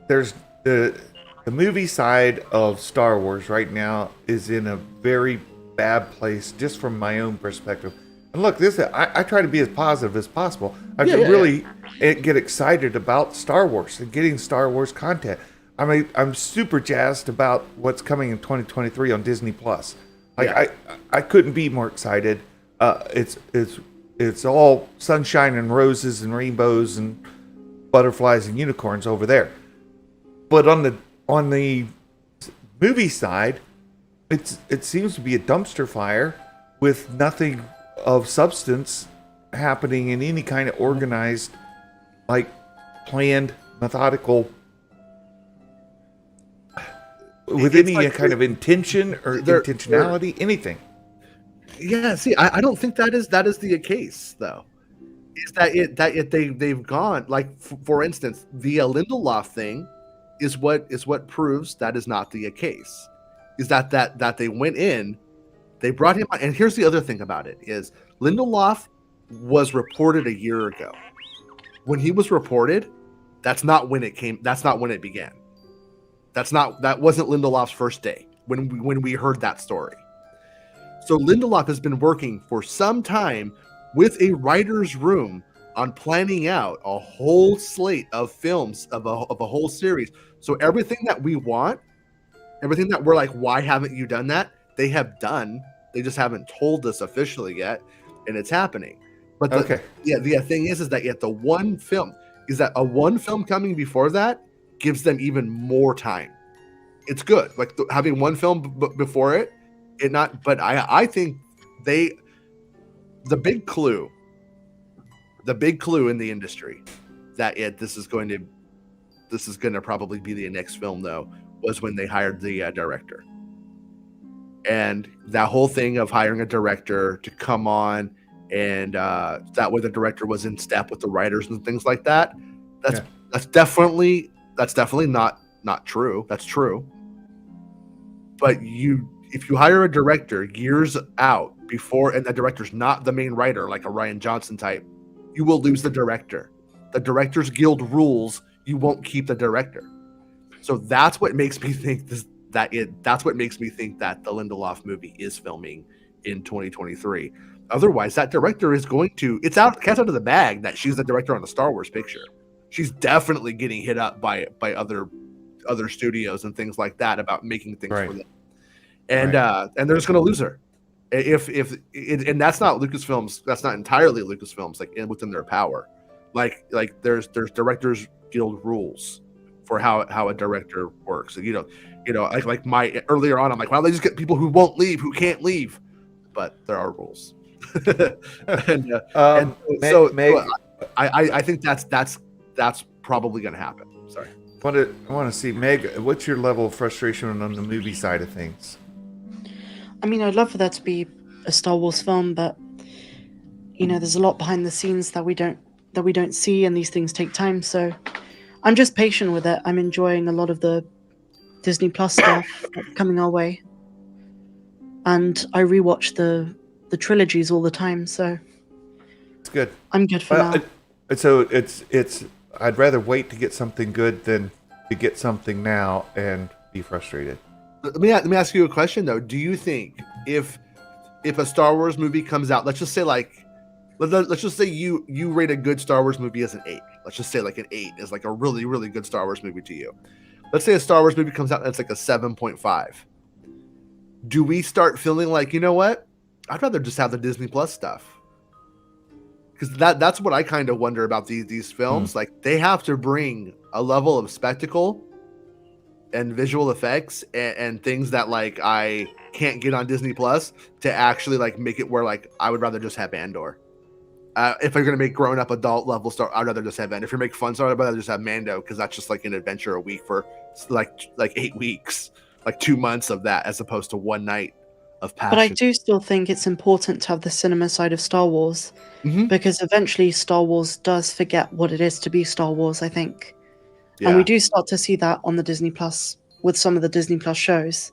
There's the movie side of Star Wars right now is in a very bad place, just from my own perspective. And look, I try to be as positive as possible. I really get excited about Star Wars and getting Star Wars content. I mean, I'm super jazzed about what's coming in 2023 on Disney Plus. Like I couldn't be more excited. It's all sunshine and roses and rainbows and butterflies and unicorns over there. But on the movie side, it seems to be a dumpster fire with nothing of substance happening in any kind of organized, like planned, methodical, with any like kind of intention or intentionality, anything. Yeah, see, I don't think that is the case though. Is that they've gone like for instance, the Lindelof thing is what proves that is not the case. Is that they went in, they brought him on, and here's the other thing about it is Lindelof was reported a year ago. When he was reported, that's not when it began. That wasn't Lindelof's first day when we heard that story. So Lindelof has been working for some time with a writer's room on planning out a whole slate of films of a whole series. So everything that we want, everything that we're like, why haven't you done that? They have done. They just haven't told us officially yet, and it's happening. But the thing is that the one film is that a one film coming before that gives them even more time. It's good, like having one film before it. But I think the big clue in the industry that this is going to probably be the next film though was when they hired the director, and that whole thing of hiring a director to come on and that way the director was in step with the writers and things like that. That's definitely not true. That's true, but if you hire a director years out before, and the director's not the main writer, like a Rian Johnson type, you will lose the director. The Directors Guild rules, you won't keep the director. So that's what makes me think that's what makes me think that the Lindelof movie is filming in 2023. Otherwise, that director is going to, cat's out of the bag that she's the director on the Star Wars picture. She's definitely getting hit up by other studios and things like that about making things for them. And they're just going to lose her. And that's not Lucasfilms. That's not entirely Lucasfilms. Like within their power, like there's Directors Guild rules for how a director works. And, like my earlier on, I'm like, why don't they just get people who won't leave, who can't leave? But there are rules. I think that's probably going to happen. Sorry. I want to see, Meg, what's your level of frustration on the movie side of things? I mean, I'd love for that to be a Star Wars film, but there's a lot behind the scenes that we don't see, and these things take time. So I'm just patient with it. I'm enjoying a lot of the Disney Plus stuff that's coming our way, and I rewatch the trilogies all the time. So it's good. I'm good for now. So it's. I'd rather wait to get something good than to get something now and be frustrated. Let me ask you a question though. Do you think if a Star Wars movie comes out, let's just say you rate a good Star Wars movie as an 8. Let's just say like an 8 is like a really, really good Star Wars movie to you. Let's say a Star Wars movie comes out and it's like a 7.5. Do we start feeling like, you know what? I'd rather just have the Disney Plus stuff. Because that's what I kind of wonder about these films. Like, they have to bring a level of spectacle and visual effects and things that like I can't get on Disney Plus to actually like make it where like I would rather just have Andor. If I'm gonna make grown up adult level Star, I'd rather just have Andor. If you make fun Star, I'd rather just have Mando, because that's just like an adventure a week for like 8 weeks, like 2 months of that, as opposed to one night of passion. But I do still think it's important to have the cinema side of Star Wars, because eventually Star Wars does forget what it is to be Star Wars, I think. Yeah. And we do start to see that on the Disney Plus with some of the Disney Plus shows.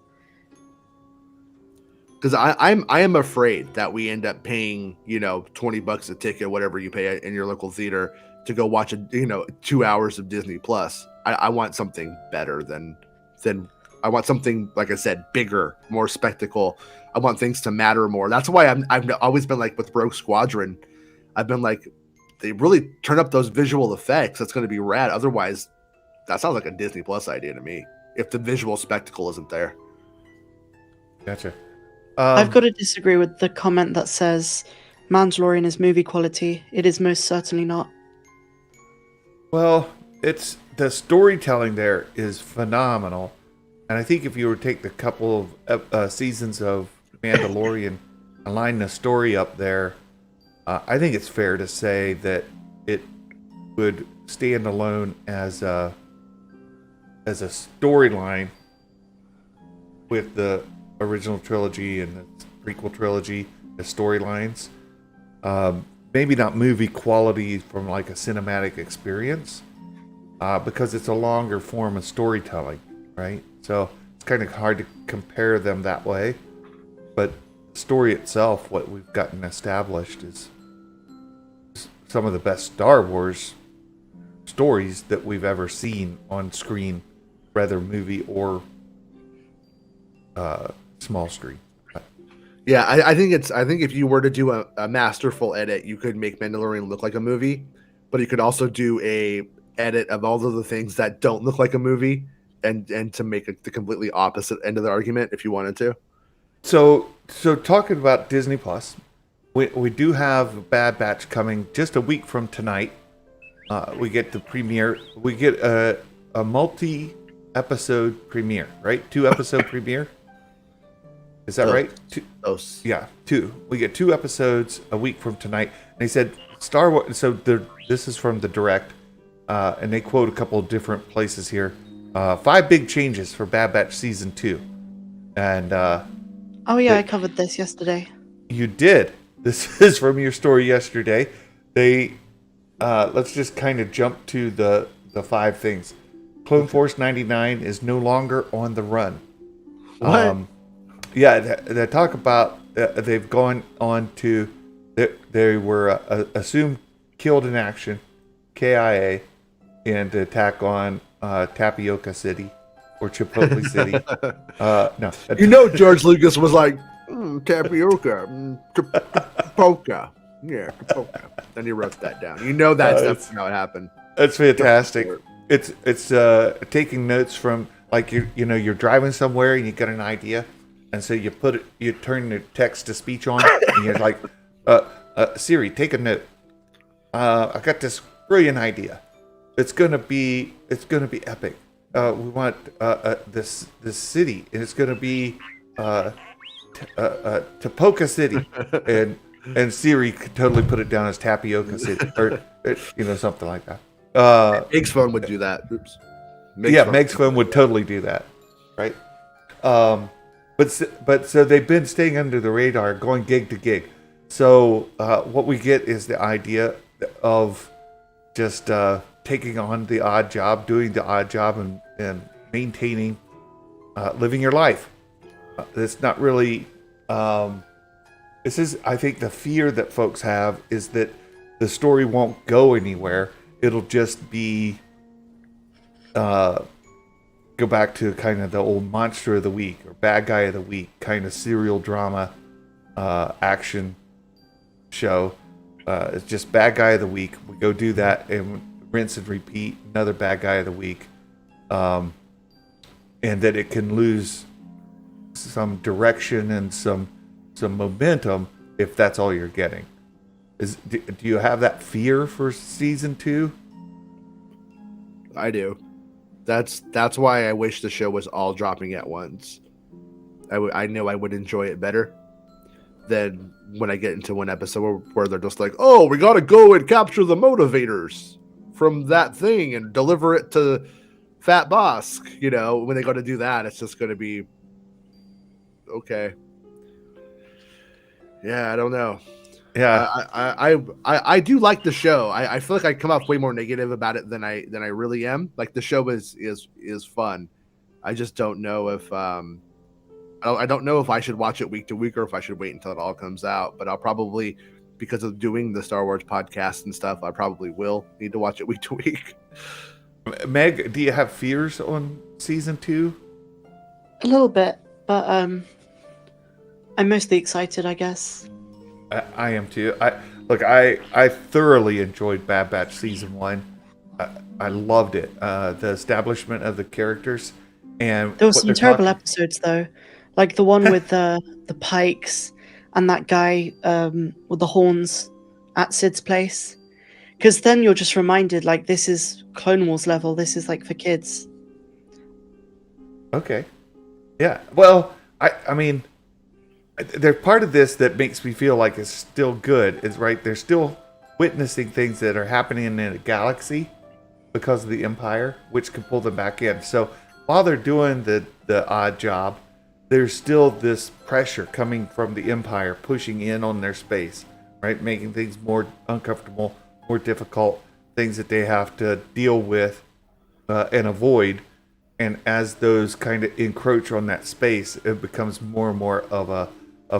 Because I am afraid that we end up paying, $20 a ticket, whatever you pay in your local theater, to go watch 2 hours of Disney Plus. I want something better than I want something, like I said, bigger, more spectacle. I want things to matter more. That's why I've always been like with Rogue Squadron. I've been like, they really turn up those visual effects. That's going to be rad. Otherwise, that sounds like a Disney Plus idea to me, if the visual spectacle isn't there. Gotcha. I've got to disagree with the comment that says Mandalorian is movie quality. It is most certainly not. Well, it's the storytelling there is phenomenal. And I think if you were to take the couple of seasons of Mandalorian and line the story up there, I think it's fair to say that it would stand alone as a storyline with the original trilogy and the prequel trilogy, the storylines. Maybe not movie quality from like a cinematic experience, because it's a longer form of storytelling, right? So it's kind of hard to compare them that way. But the story itself, what we've gotten established, is some of the best Star Wars stories that we've ever seen on screen, whether movie or small screen. Yeah, I think if you were to do a masterful edit, you could make Mandalorian look like a movie, but you could also do a edit of all of the things that don't look like a movie, and to make it the completely opposite end of the argument if you wanted to. So talking about Disney Plus, we do have Bad Batch coming just a week from tonight. We get the premiere. We get a multi-episode premiere, right? 2-episode premiere. Is that right? Yeah, 2. We get 2 episodes a week from tonight. And they said Star Wars. So this is from the direct, and they quote a couple of different places here. 5 big changes for Bad Batch season 2, and I covered this yesterday. You did. This is from your story yesterday. They let's just kind of jump to the 5 things. Clone Force 99 is no longer on the run. What? They talk about they've gone on to they were assumed killed in action, KIA, and to attack on Tapioca City or Chipotle City. No, George Lucas was like tapioca, Tapioca, Tapioca. Then he wrote that down. That's how it happened. That's fantastic. It's taking notes from, like, you're driving somewhere and you get an idea. And so you turn the text to speech on, and you're like, Siri, take a note. I got this brilliant idea. It's gonna be epic. We want this city, and it's gonna be Tapoca City, and Siri could totally put it down as Tapioca City, or something like that. Meg's phone would do that. Oops. Meg's phone would totally do that, right? But so they've been staying under the radar, going gig to gig. So what we get is the idea of just taking on the odd job, doing the odd job, and maintaining, living your life. It's not really. This is, I think, the fear that folks have is that the story won't go anywhere. It'll just be go back to kind of the old monster of the week or bad guy of the week kind of serial drama action show. It's just bad guy of the week. We go do that and rinse and repeat. Another bad guy of the week, and that it can lose some direction and some momentum if that's all you're getting. Do you have that fear for season 2? I do. That's why I wish the show was all dropping at once. I know I would enjoy it better than when I get into one episode where they're just like, oh, we got to go and capture the motivators from that thing and deliver it to Fat Bosk. You know, when they got to do that, it's just going to be okay. Yeah, I don't know. Yeah, I do like the show. I feel like I come off way more negative about it than I really am. Like the show is fun. I just don't know if I don't know if I should watch it week to week or if I should wait until it all comes out. But I'll probably, because of doing the Star Wars podcast and stuff, I probably will need to watch it week to week. Meg, do you have fears on season 2? A little bit, but I'm mostly excited, I guess. I am too. I thoroughly enjoyed Bad Batch season 1. I loved it. The establishment of the characters, and there were some terrible episodes though, like the one with the Pikes and that guy with the horns at Sid's place. Because then you're just reminded, like, this is Clone Wars level. This is like for kids. Okay. Yeah. Well, I mean, there's part of this that makes me feel like it's still good. Is right. They're still witnessing things that are happening in a galaxy because of the Empire, which can pull them back in. So while they're doing the odd job, there's still this pressure coming from the Empire pushing in on their space, right? Making things more uncomfortable, more difficult, things that they have to deal with and avoid. And as those kind of encroach on that space, it becomes more and more of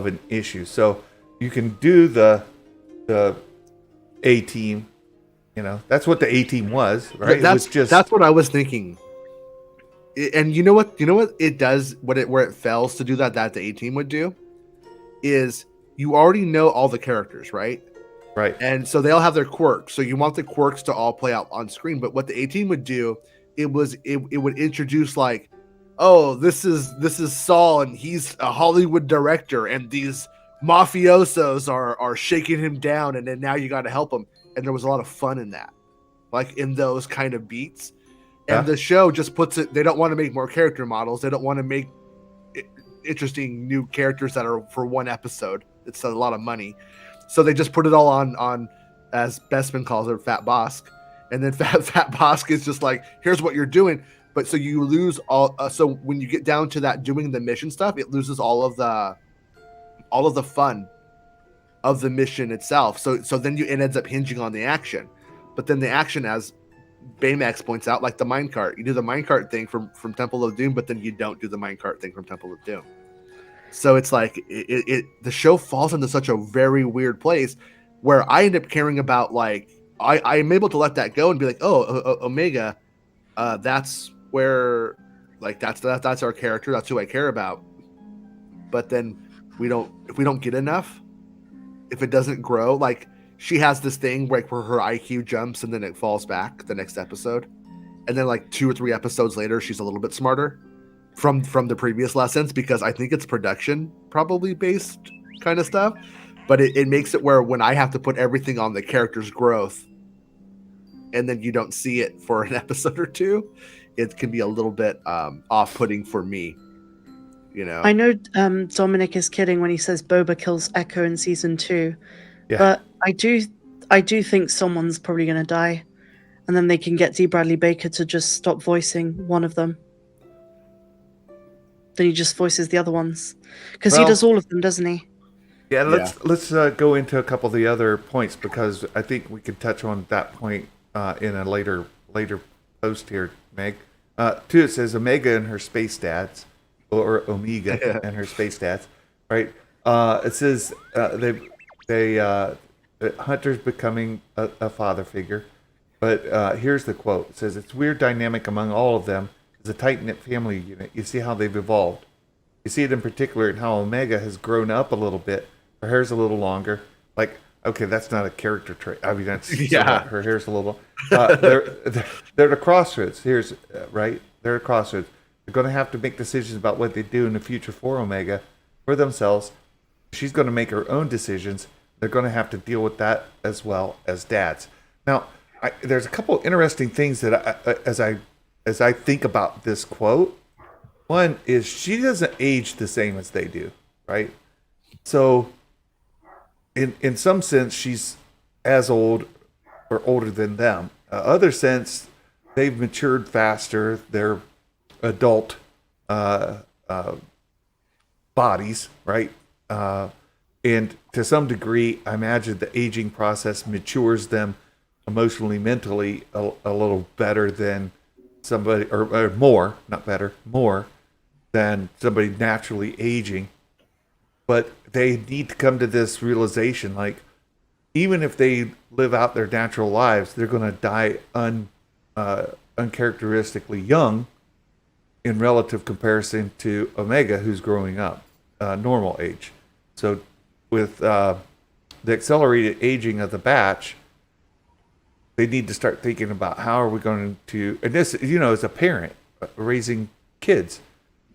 an issue. So you can do the A-Team, you know, that's what the A-Team was, right? That's what I was thinking. And you know what it does, where it fails to do that the A-Team would do is you already know all the characters, right? Right. And so they all have their quirks. So you want the quirks to all play out on screen. But what the A-Team would do, it would introduce like, oh, this is Saul and he's a Hollywood director and these mafiosos are shaking him down and then now you got to help him. And there was a lot of fun in that, like in those kind of beats. And the show just puts it, they don't want to make more character models. They don't want to make interesting new characters that are for one episode. It's a lot of money. So they just put it all on as Bespin calls it, Fat Bosk. And then Fat Bosk is just like, here's what you're doing. But so you lose all. So when you get down to that doing the mission stuff, it loses all of the fun of the mission itself. So then it ends up hinging on the action. But then the action, as Baymax points out, like the minecart, you do the minecart thing from Temple of Doom, but then you don't do the minecart thing from Temple of Doom. So it's like the show falls into such a very weird place where I end up caring about, like, I am able to let that go and be like, oh, Omega, that's where, like, that's our character, that's who I care about. But then if we don't get enough, if it doesn't grow, like she has this thing where her IQ jumps and then it falls back the next episode, and then like 2 or 3 episodes later she's a little bit smarter from the previous lessons, because I think it's production probably based kind of stuff. But it makes it where when I have to put everything on the character's growth and then you don't see it for an episode or 2, it can be a little bit off-putting for me, you know. I know Dominic is kidding when he says Boba kills Echo in season 2, yeah. But I do think someone's probably going to die, and then they can get D. Bradley Baker to just stop voicing one of them. Then he just voices the other ones, because he does all of them, doesn't he? Yeah, let's go into a couple of the other points because I think we can touch on that point in a later post here, Meg. Two, it says Omega and her space dads, or Omega and her space dads, right? It says Hunter's becoming a father figure, but here's the quote. It says, "It's weird dynamic among all of them. It's a tight-knit family unit. You see how they've evolved. You see it in particular in how Omega has grown up a little bit. Her hair's a little longer. Like, okay, that's not a character trait. I mean, that's her hair's a little. They're at a crossroads. Here's right. They're at a crossroads. They're going to have to make decisions about what they do in the future for Omega, for themselves. She's going to make her own decisions. They're going to have to deal with that as well as dads. Now, there's a couple interesting things that as I think about this quote. One is she doesn't age the same as they do, right? So, in some sense, she's as old or older than them. Other sense, they've matured faster. They're adult bodies, right? And to some degree, I imagine the aging process matures them emotionally, mentally a little better than somebody, or more, not better, more than somebody naturally aging. But they need to come to this realization, like, even if they live out their natural lives, they're going to die uncharacteristically young in relative comparison to Omega, who's growing up, normal age. So with the accelerated aging of the batch, they need to start thinking about how are we going to, and this, as a parent raising kids,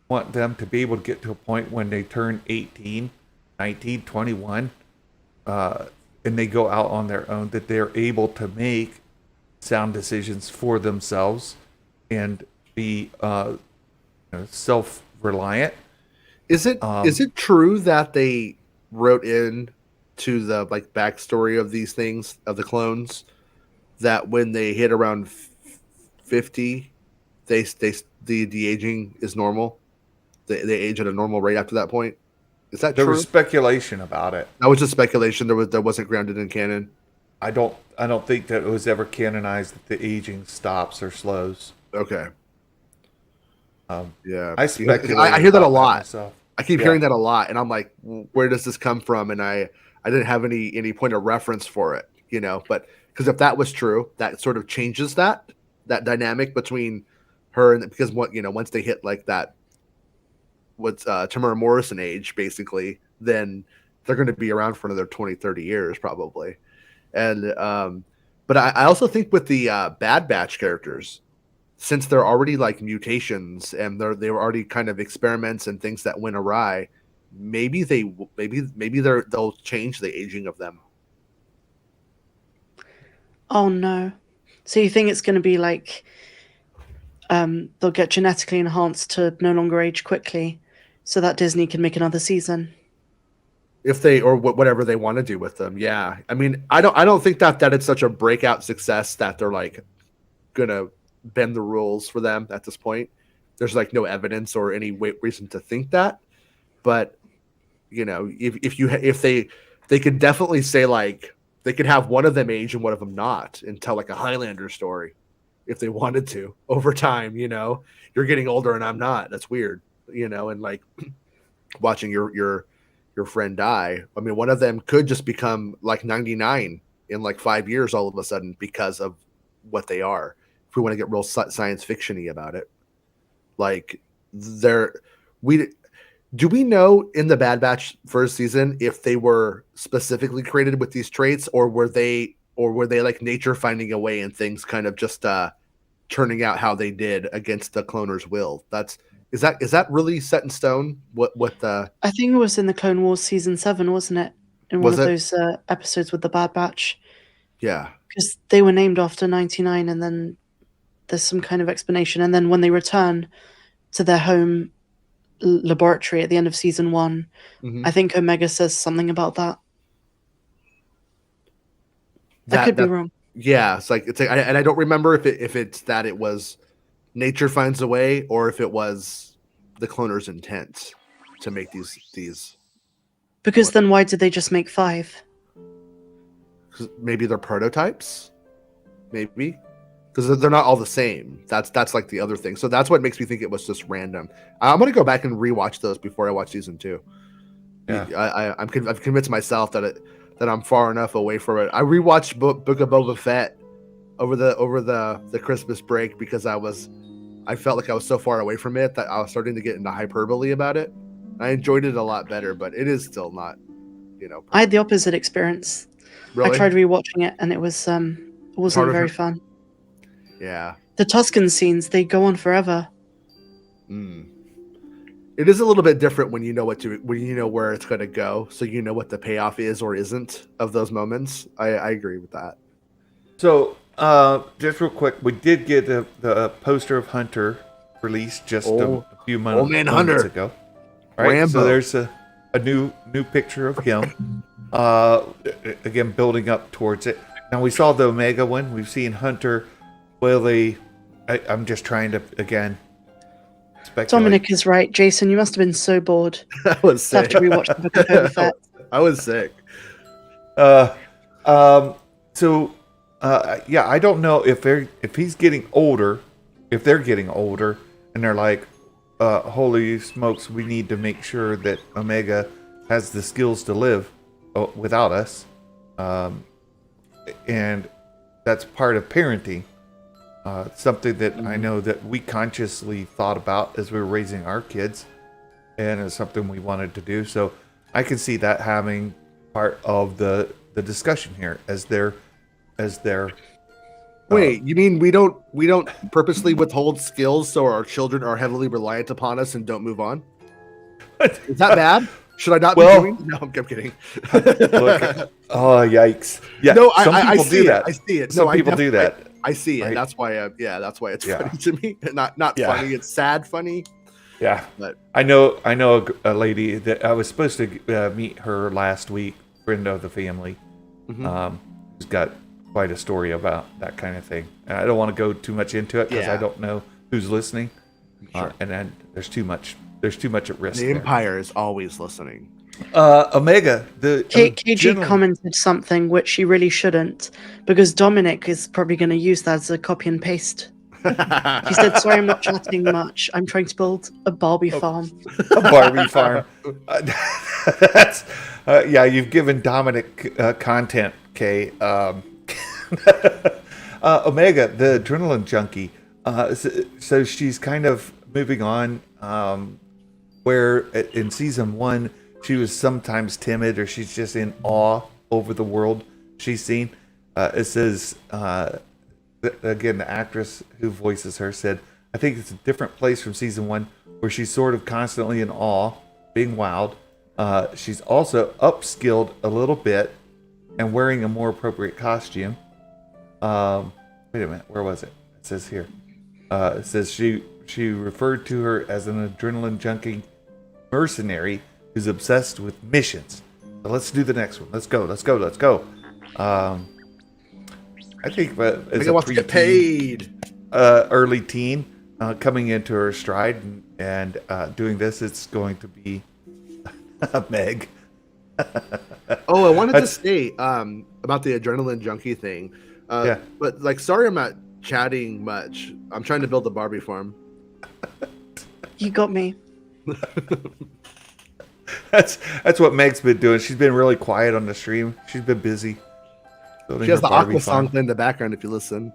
want them to be able to get to a point when they turn 18, 19, 21, and they go out on their own, that they're able to make sound decisions for themselves and be self-reliant. Is it true that they wrote in to the backstory of these things, of the clones, that when they hit around 50, the aging is normal? They age at a normal rate after that point. Is that true? There was speculation about it. That was just speculation. That wasn't grounded in canon. I don't think that it was ever canonized that the aging stops or slows. Okay. Yeah. I speculate. I hear that a lot. I keep hearing that a lot, and I'm like, where does this come from? And I didn't have any point of reference for it, But because if that was true, that sort of changes that dynamic between her and, because once they hit like that, what's Tamara Morrison age, basically, then they're going to be around for another 20, 30 years probably. And but I also think with the Bad Batch characters, since they're already like mutations and they were already kind of experiments and things that went awry, maybe they'll change the aging of them. Oh no! So you think it's going to be like they'll get genetically enhanced to no longer age quickly, so that Disney can make another season? If they, or whatever they want to do with them, yeah. I mean, I don't think that it's such a breakout success that they're like gonna bend the rules for them at this point. There's like no evidence or any reason to think that, but if they could definitely say like they could have one of them age and one of them not, and tell like a Highlander story if they wanted to over time. You're getting older and I'm not. That's weird. And like watching your friend die. I mean, one of them could just become like 99 in like 5 years all of a sudden because of what they are. If we want to get real science fiction-y about it, like do we know in the Bad Batch first season if they were specifically created with these traits, or were they like nature finding a way and things kind of just turning out how they did against the cloners' will? Is that really set in stone? What the? I think it was in the Clone Wars season 7, wasn't it? In one of those episodes with the Bad Batch. Yeah, because they were named after 99, and then there's some kind of explanation, and then when they return to their home laboratory at the end of season 1, I think Omega says something about that. I could be wrong. Yeah, it's like and I don't remember if it's that it was nature finds a way, or if it was the cloners' intent to make these. Because then why did they just make 5? Maybe they're prototypes. Maybe because they're not all the same. That's like the other thing. So that's what makes me think it was just random. I'm gonna go back and rewatch those before I watch season 2. Yeah, I've convinced myself that I'm far enough away from it. I rewatched Book of Boba Fett over the Christmas break because I felt like I was so far away from it that I was starting to get into hyperbole about it. I enjoyed it a lot better, but it is still not, perfect. I had the opposite experience. Really? I tried rewatching it and it wasn't very fun. Yeah. The Tuscan scenes, they go on forever. It is a little bit different when you know where it's going to go, so you know what the payoff is or isn't of those moments. I agree with that. So, just real quick, we did get the poster of Hunter released just a few moments ago. Right, Rambo. So there's a new picture of him. Again, building up towards it. Now we saw the Omega one. We've seen Hunter. I'm just trying to again speculate. Dominic is right, Jason. You must have been so bored. I was sick. After we watched the Book of Boba Fett. I was sick. I don't know if he's getting older, if they're getting older, and they're like, holy smokes, we need to make sure that Omega has the skills to live without us, and that's part of parenting. Something that I know that we consciously thought about as we were raising our kids, and it's something we wanted to do. So I can see that having part of the discussion here as they're. Wait, you mean we don't purposely withhold skills so our children are heavily reliant upon us and don't move on? Is that bad? Should I not be doing? No, I'm kidding. Look, oh yikes! Yeah, no, some people do that. I see it. Some people do that. I see it. Right? That's why. That's why it's funny to me. Not funny. It's sad funny. Yeah, but I know a lady that I was supposed to meet her last week. Friend of the family, who's got quite a story about that kind of thing. And I don't want to go too much into it because I don't know who's listening, and then there's too much at risk. The Empire is always listening. Omega, the KG commented something which she really shouldn't, because Dominic is probably going to use that as a copy and paste. He said, "Sorry, I'm not chatting much. I'm trying to build a Barbie farm." A Barbie farm. That's you've given Dominic content, Kay. Omega, the adrenaline junkie. So she's kind of moving on. Where in season 1 she was sometimes timid, or she's just in awe over the world she's seen. It says again, the actress who voices her said, "I think it's a different place from season 1, where she's sort of constantly in awe, being wowed. She's also upskilled a little bit and wearing a more appropriate costume." Wait a minute, where was it? It says here. It says she referred to her as an adrenaline junkie mercenary who's obsessed with missions. So let's do the next one. Let's go. I think as a wants to get paid. Early teen, coming into her stride and doing this, it's going to be Meg. I wanted to say about the adrenaline junkie thing. But sorry, I'm not chatting much. I'm trying to build a Barbie farm. You got me. That's what Meg's been doing. She's been really quiet on the stream. She's been busy. She has the Aqua song playing in the background if you listen.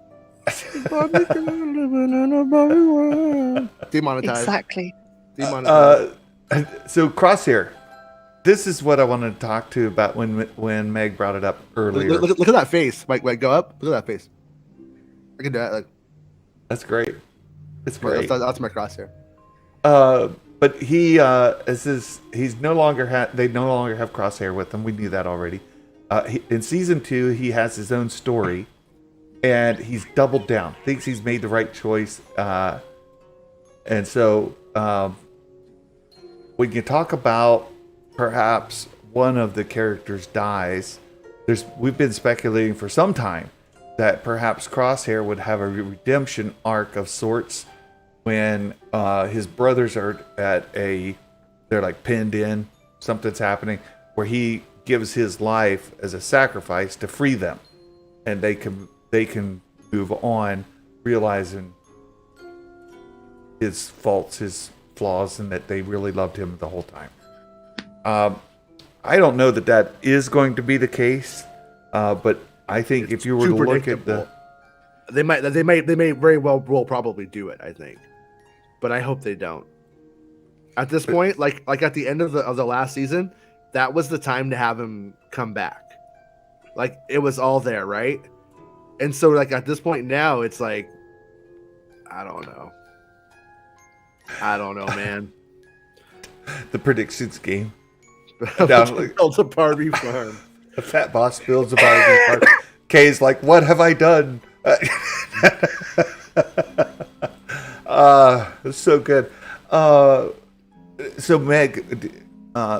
Demonetized. Exactly. Demonetized. So Crosshair. This is what I wanted to talk to about when Meg brought it up earlier. Look at that face. Mike, go up. Look at that face. I can do that. That's great. It's great. That's my Crosshair. But he he's no longer they no longer have Crosshair with him. We knew that already. In season 2, he has his own story, and he's doubled down. Thinks he's made the right choice, and so when you talk about perhaps one of the characters dies, we've been speculating for some time that perhaps Crosshair would have a redemption arc of sorts when his brothers are they're like pinned in, something's happening. where he gives his life as a sacrifice to free them, and they can move on, realizing his faults, his flaws, and that they really loved him the whole time. I don't know that is going to be the case, but I think if you were to look at they may very well will probably do it. I think, but I hope they don't. At this point, like at the end of the last season, that was the time to have him come back. Like it was all there, right? And so, like at this point now, it's like, I don't know, man. The predictions game. Builds a Barbie farm. The fat boss builds a Barbie farm. Kay's like, what have I done? It's so good. So Meg,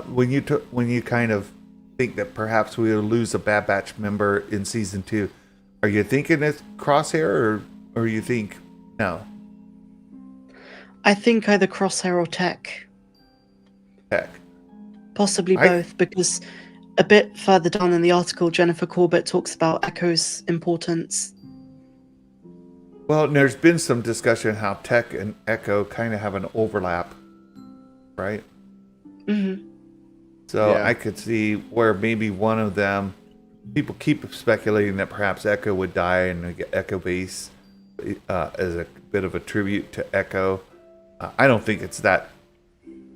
when you kind of think that perhaps we will lose a Bad Batch member in season 2, are you thinking it's Crosshair, or you think no? I think either Crosshair or Tech. Possibly both, because a bit further down in the article, Jennifer Corbett talks about Echo's importance. Well, there's been some discussion how Tech and Echo kind of have an overlap, right? Mm-hmm. So yeah. I could see where maybe one of them, people keep speculating that perhaps Echo would die and they get Echo base as a bit of a tribute to Echo. I don't think it's that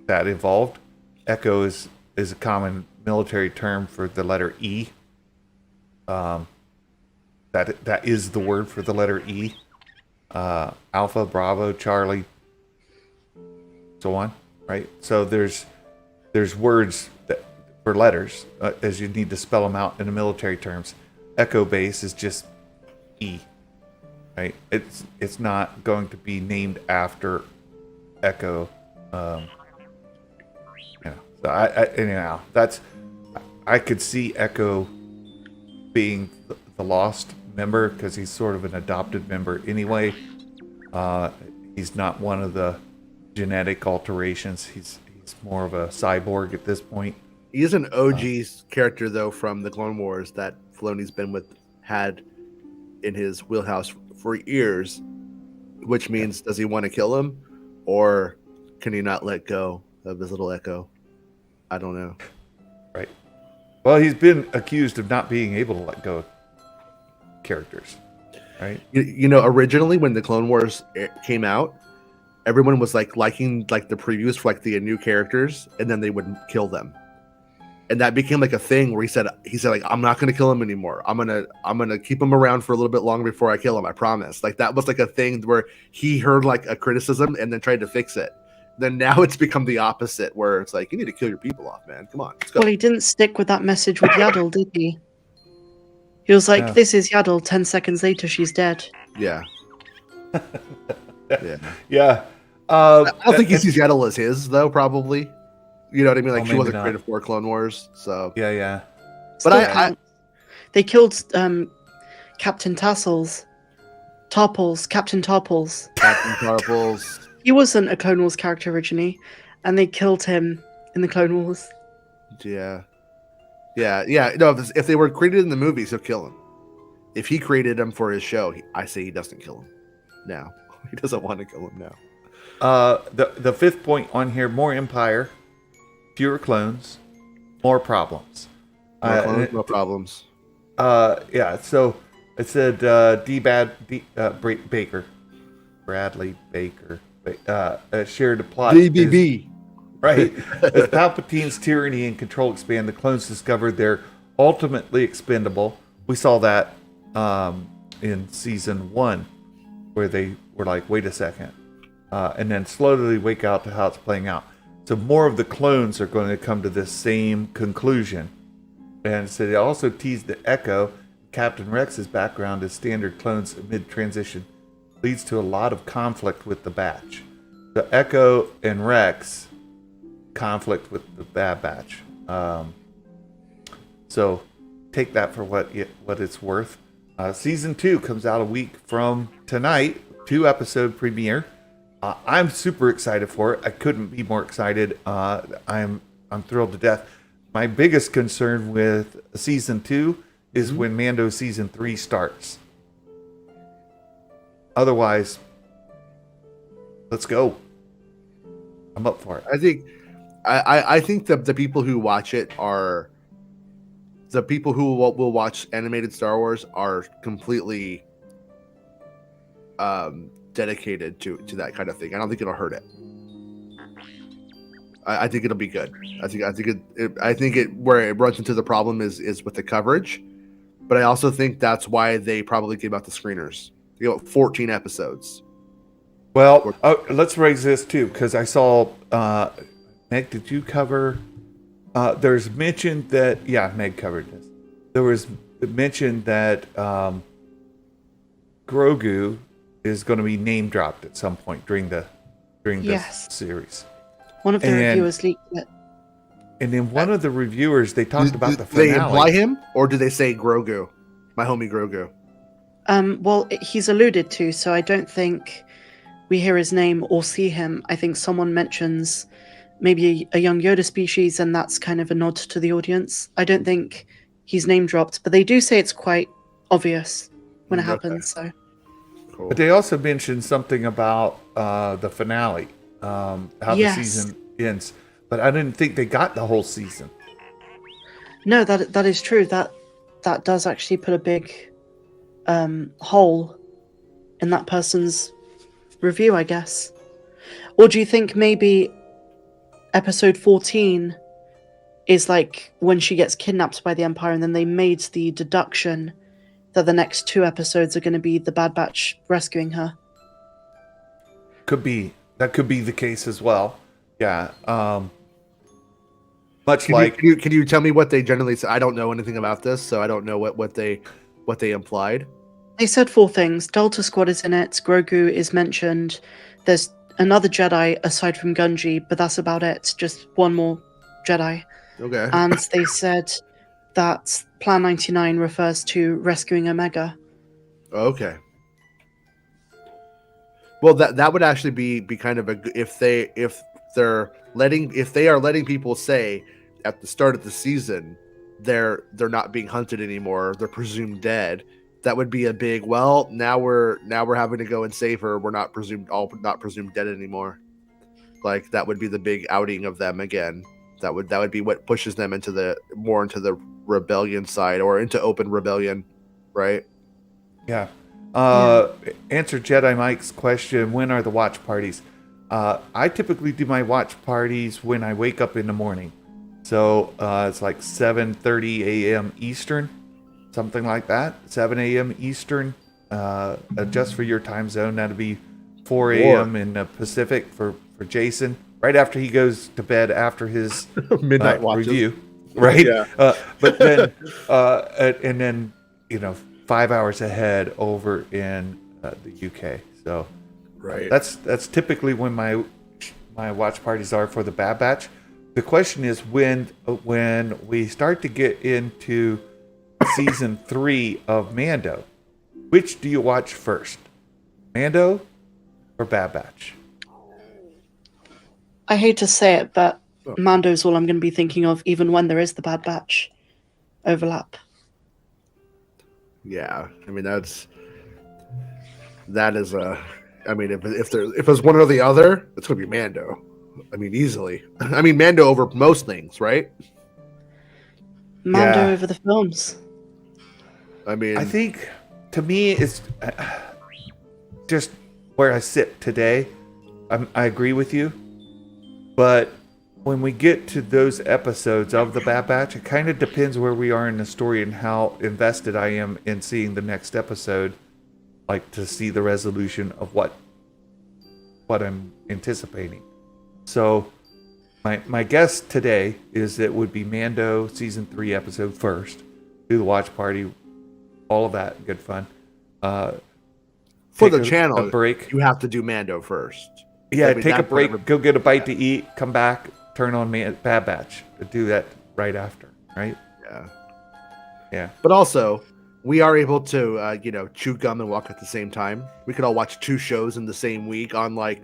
involved. Echo is a common military term for the letter E. That is the word for the letter E. Alpha, Bravo, Charlie, so on, right? So there's words for letters as you need to spell them out in the military terms. Echo base is just E, right? It's not going to be named after Echo. So anyhow, I could see Echo being the lost member because he's sort of an adopted member anyway. He's not one of the genetic alterations. He's more of a cyborg at this point. He's an OG character though from the Clone Wars that Filoni's had in his wheelhouse for years, which means does he want to kill him, or can he not let go of his little Echo? I don't know. Right. Well, he's been accused of not being able to let go of characters. Right. You know, originally when the Clone Wars came out, everyone was liking the previews for the new characters, and then they would kill them, and that became a thing where he said I'm not going to kill him anymore. I'm gonna keep him around for a little bit longer before I kill him. I promise. That was a thing where he heard a criticism and then tried to fix it. Then now it's become the opposite, where it's you need to kill your people off, man. Come on, let's go. Well, he didn't stick with that message with Yaddle, did he? He was like, This is Yaddle. 10 seconds later, she's dead. Yeah. Yeah. I don't think he sees Yaddle as his, though, probably. You know what I mean? She wasn't created for Clone Wars, so... Yeah. But they killed Captain Tassels. Captain Tarples. He wasn't a Clone Wars character originally, and they killed him in the Clone Wars. Yeah. No, if they were created in the movies, he'll kill him. If he created him for his show, I say he doesn't kill him now. He doesn't want to kill him now. The fifth point on here: more Empire, fewer clones, more problems. More problems. Yeah. So it said Bradley Baker. Shared a plot. BBB. Right. As Palpatine's tyranny and control expand, the clones discovered they're ultimately expendable. We saw that in season 1, where they were like, wait a second. And then slowly wake out to how it's playing out. So more of the clones are going to come to this same conclusion. And so they also teased the Echo. Captain Rex's background as standard clones amid transition leads to a lot of conflict with the Batch. The Echo and Rex conflict with the Bad Batch. So take that for what it's worth. Season 2 comes out a week from tonight, 2-episode premiere. I'm super excited for it. I couldn't be more excited. I'm thrilled to death. my biggest concern with season 2 is when Mando season 3 starts. Otherwise, let's go. I'm up for it. I think the people who watch it are the people who will watch animated Star Wars are completely dedicated to that kind of thing. I don't think it'll hurt it. I think it'll be good. I think it where it runs into the problem is with the coverage, but I also think that's why they probably gave out the screeners. They gave out 14 episodes. Well, let's raise this too, because I saw Meg. Did you cover? There's mention that Meg covered this. There was mention that Grogu is going to be name dropped at some point during this series. One of the reviewers leaked it. And in one of the reviewers, they talked about the finale. They imply him, or do they say Grogu? My homie Grogu. Well, he's alluded to, so I don't think we hear his name or see him. I think someone mentions maybe a young Yoda species, and that's kind of a nod to the audience. I don't think he's name dropped, but they do say it's quite obvious when it happens. So, cool. But they also mentioned something about the finale, how the season ends. But I didn't think they got the whole season. No, that is true. That does actually put a big hole in that person's review, I guess. Or do you think maybe episode 14 is like when she gets kidnapped by the Empire, and then they made the deduction that the next 2 episodes are going to be the Bad Batch rescuing her? Could be. That could be the case as well. Yeah. Can you tell me what they generally say? I don't know anything about this, so I don't know what they implied. They said 4 things. Delta Squad is in it. Grogu is mentioned. There's another Jedi aside from Gunji, but that's about it. Just one more Jedi. Okay. And they said that Plan 99 refers to rescuing Omega. Okay. Well, that would actually be kind of if they are letting people say at the start of the season they're not being hunted anymore, they're presumed dead. That would be a big, well, now we're having to go and save her. We're not presumed dead anymore. Like, that would be the big outing of them again. That would be what pushes them into the rebellion side, or into open rebellion, right? Yeah. Answer Jedi Mike's question, when are the watch parties? I typically do my watch parties when I wake up in the morning. So it's like 7:30 a.m. Eastern, something like that. 7 a.m. Eastern. Just for your time zone, that'll be 4 a.m. in the Pacific for Jason. Right after he goes to bed after his midnight review, right? Yeah. But then, and then 5 hours ahead over in the UK. So, right. That's typically when my watch parties are for the Bad Batch. The question is when we start to get into season 3 of Mando, which do you watch first, Mando or Bad Batch? I hate to say it, but Mando's all I'm going to be thinking of, even when there is the Bad Batch overlap. Yeah, I mean that is if there's one or the other, it's gonna be Mando. I mean, easily. I mean, Mando over most things, right? Mando over the films. I mean, I think to me it's just where I sit today. I agree with you, but when we get to those episodes of the Bad Batch, it kind of depends where we are in the story and how invested I am in seeing the next episode, like to see the resolution of what I'm anticipating. So my guess today is it would be Mando season 3 episode first. Do the watch party, all of that, good fun. For the channel, a break. You have to do Mando first. Yeah, take a break, go get a bite to eat, come back, turn on Bad Batch. Do that right after, right? Yeah. But also, we are able to, chew gum and walk at the same time. We could all watch 2 shows in the same week on, like,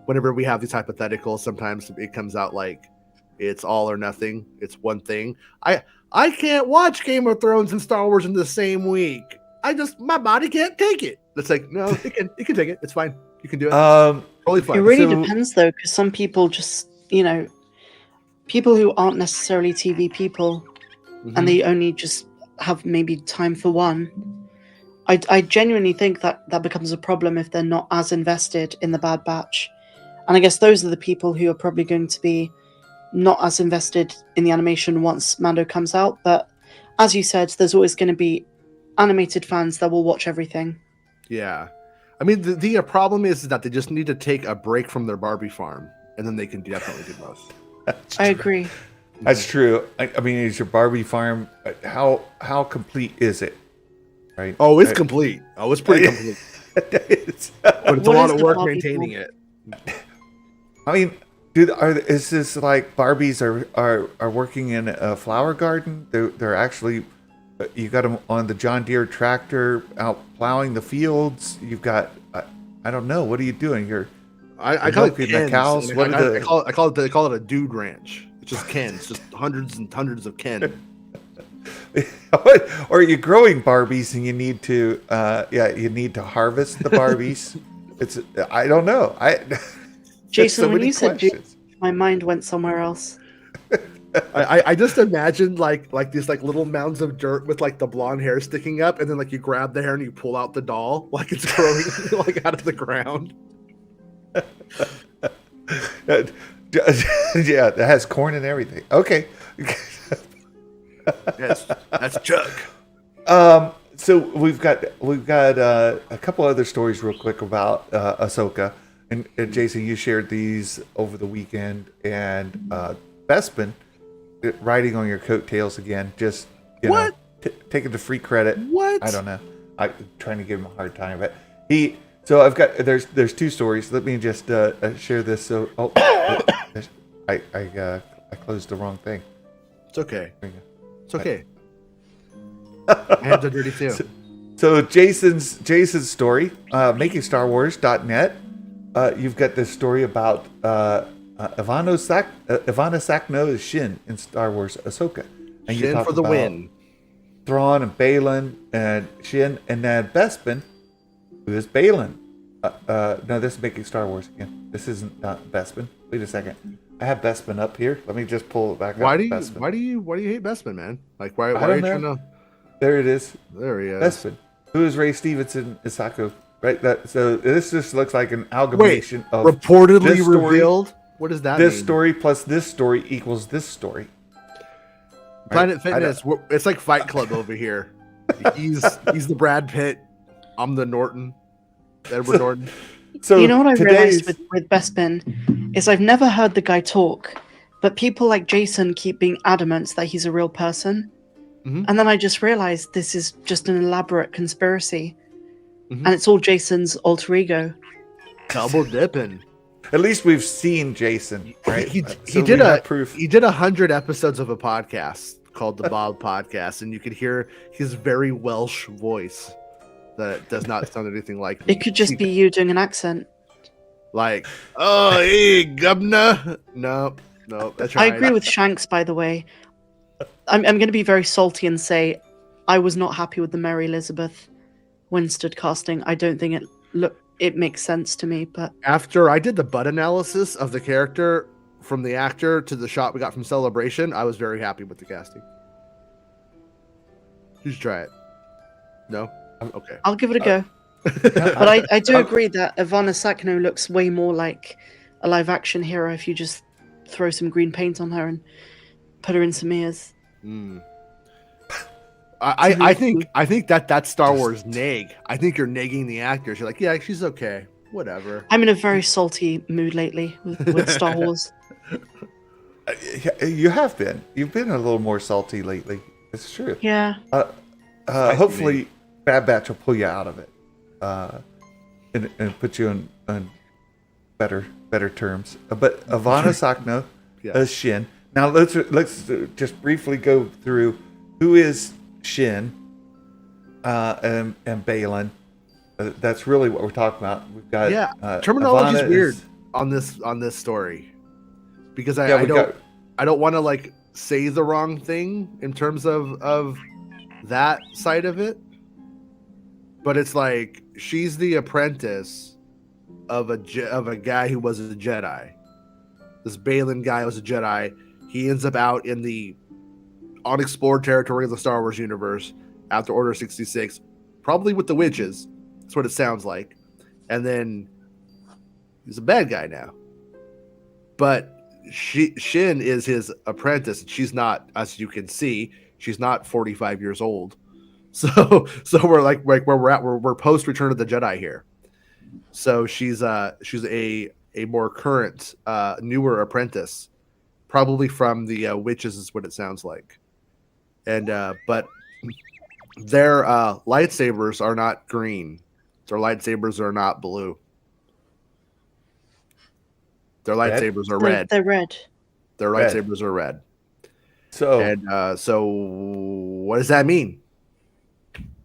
whenever we have these hypotheticals. Sometimes it comes out like It's all or nothing. It's one thing. I can't watch Game of Thrones and Star Wars in the same week. My body can't take it. It's like, no, it can take it. It's fine. You can do it. Totally fine. It really depends though, because some people just, people who aren't necessarily TV people, and they only just have maybe time for one. I genuinely think that becomes a problem if they're not as invested in the Bad Batch. And I guess those are the people who are probably going to be not as invested in the animation once Mando comes out. But as you said, there's always going to be animated fans that will watch everything. Yeah. I mean, the problem is that they just need to take a break from their Barbie farm, and then they can definitely do both. I agree. That's true. I mean, is your Barbie farm, how complete is it? Right? Oh, it's complete. Oh, it's pretty complete. But it's a lot of work maintaining it. I mean, is this like Barbies are working in a flower garden? They're actually, you got them on the John Deere tractor out plowing the fields. You've got, I don't know, what are you doing? I call it the cows. I call it a dude ranch. It's just Kens, just hundreds and hundreds of Ken. Or you're growing Barbies and you need to harvest the Barbies. I don't know. Jason, so when you questions. said dude, my mind went somewhere else. I just imagined like these like little mounds of dirt with like the blonde hair sticking up, and then like you grab the hair and you pull out the doll like it's growing like out of the ground. Yeah, that has corn and everything. Okay. Yes, that's Chuck. So we've got a couple other stories real quick about Ahsoka, and Jason, you shared these over the weekend, and Bespin riding on your coattails again, just taking the free credit. What? I don't know. I'm trying to give him a hard time, but So I've got there's two stories. Let me just share this. So I closed the wrong thing. It's okay. There you go. It's okay. My hands are dirty too. So Jason's story, makingstarwars.net. You've got this story about Ivana Sakno is Shin in Star Wars Ahsoka. And Shin for the win. Thrawn and Balin and Shin, and then Bespin, who is Balin. No, this is Making Star Wars again. This isn't Bespin. Wait a second. I have Bespin up here. Let me just pull it back up. Why do you hate Bespin, man? Like why are you trying to? There it is. There he is. Bespin. Who is Ray Stevenson Isako? Right. So this just looks like an amalgamation of reportedly revealed. What does that mean? This story plus this story equals this story. Planet Fitness. It's like Fight Club over here. He's the Brad Pitt. I'm the Norton. Edward Norton. So you know what I realized with Bespin is I've never heard the guy talk, but people like Jason keep being adamant that he's a real person. Mm-hmm. And then I just realized this is just an elaborate conspiracy. Mm-hmm. And it's all Jason's alter ego. Double dipping. At least we've seen Jason, right? He did 100 episodes of a podcast called the Bob Podcast, and you could hear his very Welsh voice that does not sound anything like it. Could just be you doing an accent. Like, oh, hey, governor. No, that's right. I agree with Shanks, by the way. I'm going to be very salty and say I was not happy with the Mary Elizabeth Winstead casting. I don't think it makes sense to me. But after I did the butt analysis of the character from the actor to the shot we got from Celebration, I was very happy with the casting. You should try it. No? Okay. I'll give it a go. But I do agree that Ivana Sakno looks way more like a live action hero if you just throw some green paint on her and put her in some ears. I think that's Star Wars nag. I think you're nagging the actors. You're like, yeah, she's okay. Whatever. I'm in a very salty mood lately with Star Wars. You have been. You've been a little more salty lately. It's true. Yeah. Hopefully Bad Batch will pull you out of it. And put you on better terms. But Ivana Sakno as Shin. Now let's just briefly go through who is Shin and Balin. That's really what we're talking about. We've got terminology is weird on this story because I don't. I don't want to like say the wrong thing in terms of that side of it, but it's like she's the apprentice of a guy who was a Jedi. This Balin guy was a Jedi. He ends up out in the unexplored territory of the Star Wars universe after Order 66, probably with the witches. That's what it sounds like. And then he's a bad guy now. But Shin is his apprentice. She's not, as you can see, she's not 45 years old. So we're like where we're at. We're post Return of the Jedi here. So she's a more current, newer apprentice, probably from the witches is what it sounds like. And but their lightsabers are not green. Their lightsabers are not blue. Their lightsabers are red. They're red. Their lightsabers are red. So so what does that mean?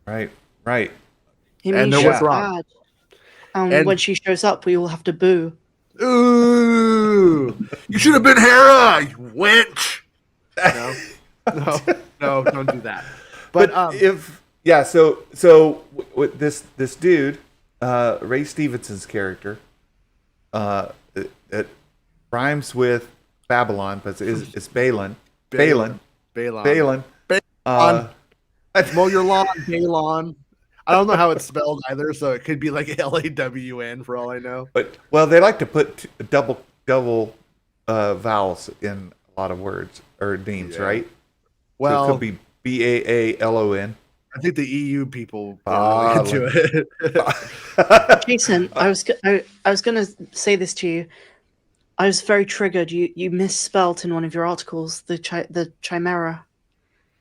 Right. It means she's bad. And when she shows up, we all have to boo. Ooh, you should have been Hera, you wench. No, don't do that. But so with this dude, Ray Stevenson's character, it rhymes with Babylon, but it's Balin. Balin. Mow your lawn, Balon. I don't know how it's spelled either, so it could be like Lawn for all I know. But they like to put double vowels in a lot of words or names, right? Well, so it could be Baalon. I think the EU people are really into it. Jason, I was going to say this to you. I was very triggered. You misspelt in one of your articles the Chimera.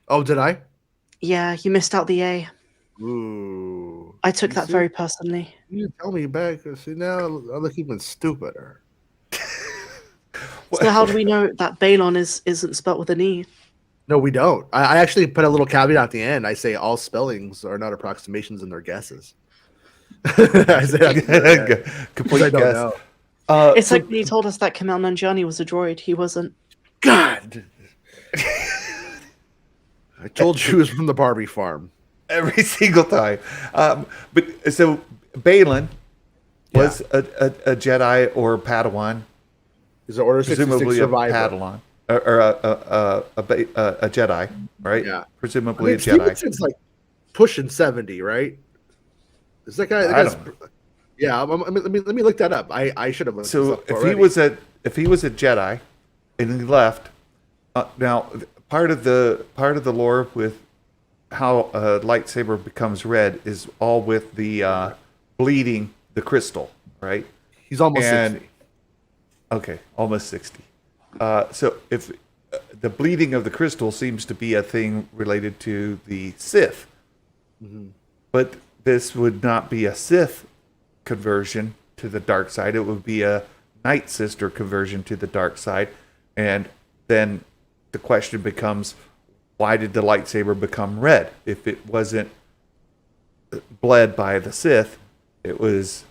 Oh, did I? Yeah, you missed out the A. Ooh. I took that very personally. You tell me back. See, now I look even stupider. So how do we know that Balon isn't spelt with an E? No, we don't. I actually put a little caveat at the end. I say all spellings are not approximations in their guesses. I said, complete guess. It's like when he told us that Kamal Nanjiani was a droid. He wasn't. God! I told you he was from the Barbie farm. Every single time. But so Balin was a Jedi or a Padawan. He's an Order 66 presumably survivor. A Padawan or a Jedi, right? Yeah, presumably a Jedi. Stevenson's like pushing 70, right? Is that guy? I don't know. Yeah, let me look that up. I should have looked. So this up if already. he was a Jedi and he left, now part of the lore with how a lightsaber becomes red is all with the bleeding the crystal, right? He's almost 60. Okay, almost 60. So if the bleeding of the crystal seems to be a thing related to the Sith, but this would not be a Sith conversion to the dark side. It would be a Night Sister conversion to the dark side, and then the question becomes, why did the lightsaber become red? If it wasn't bled by the Sith, it was,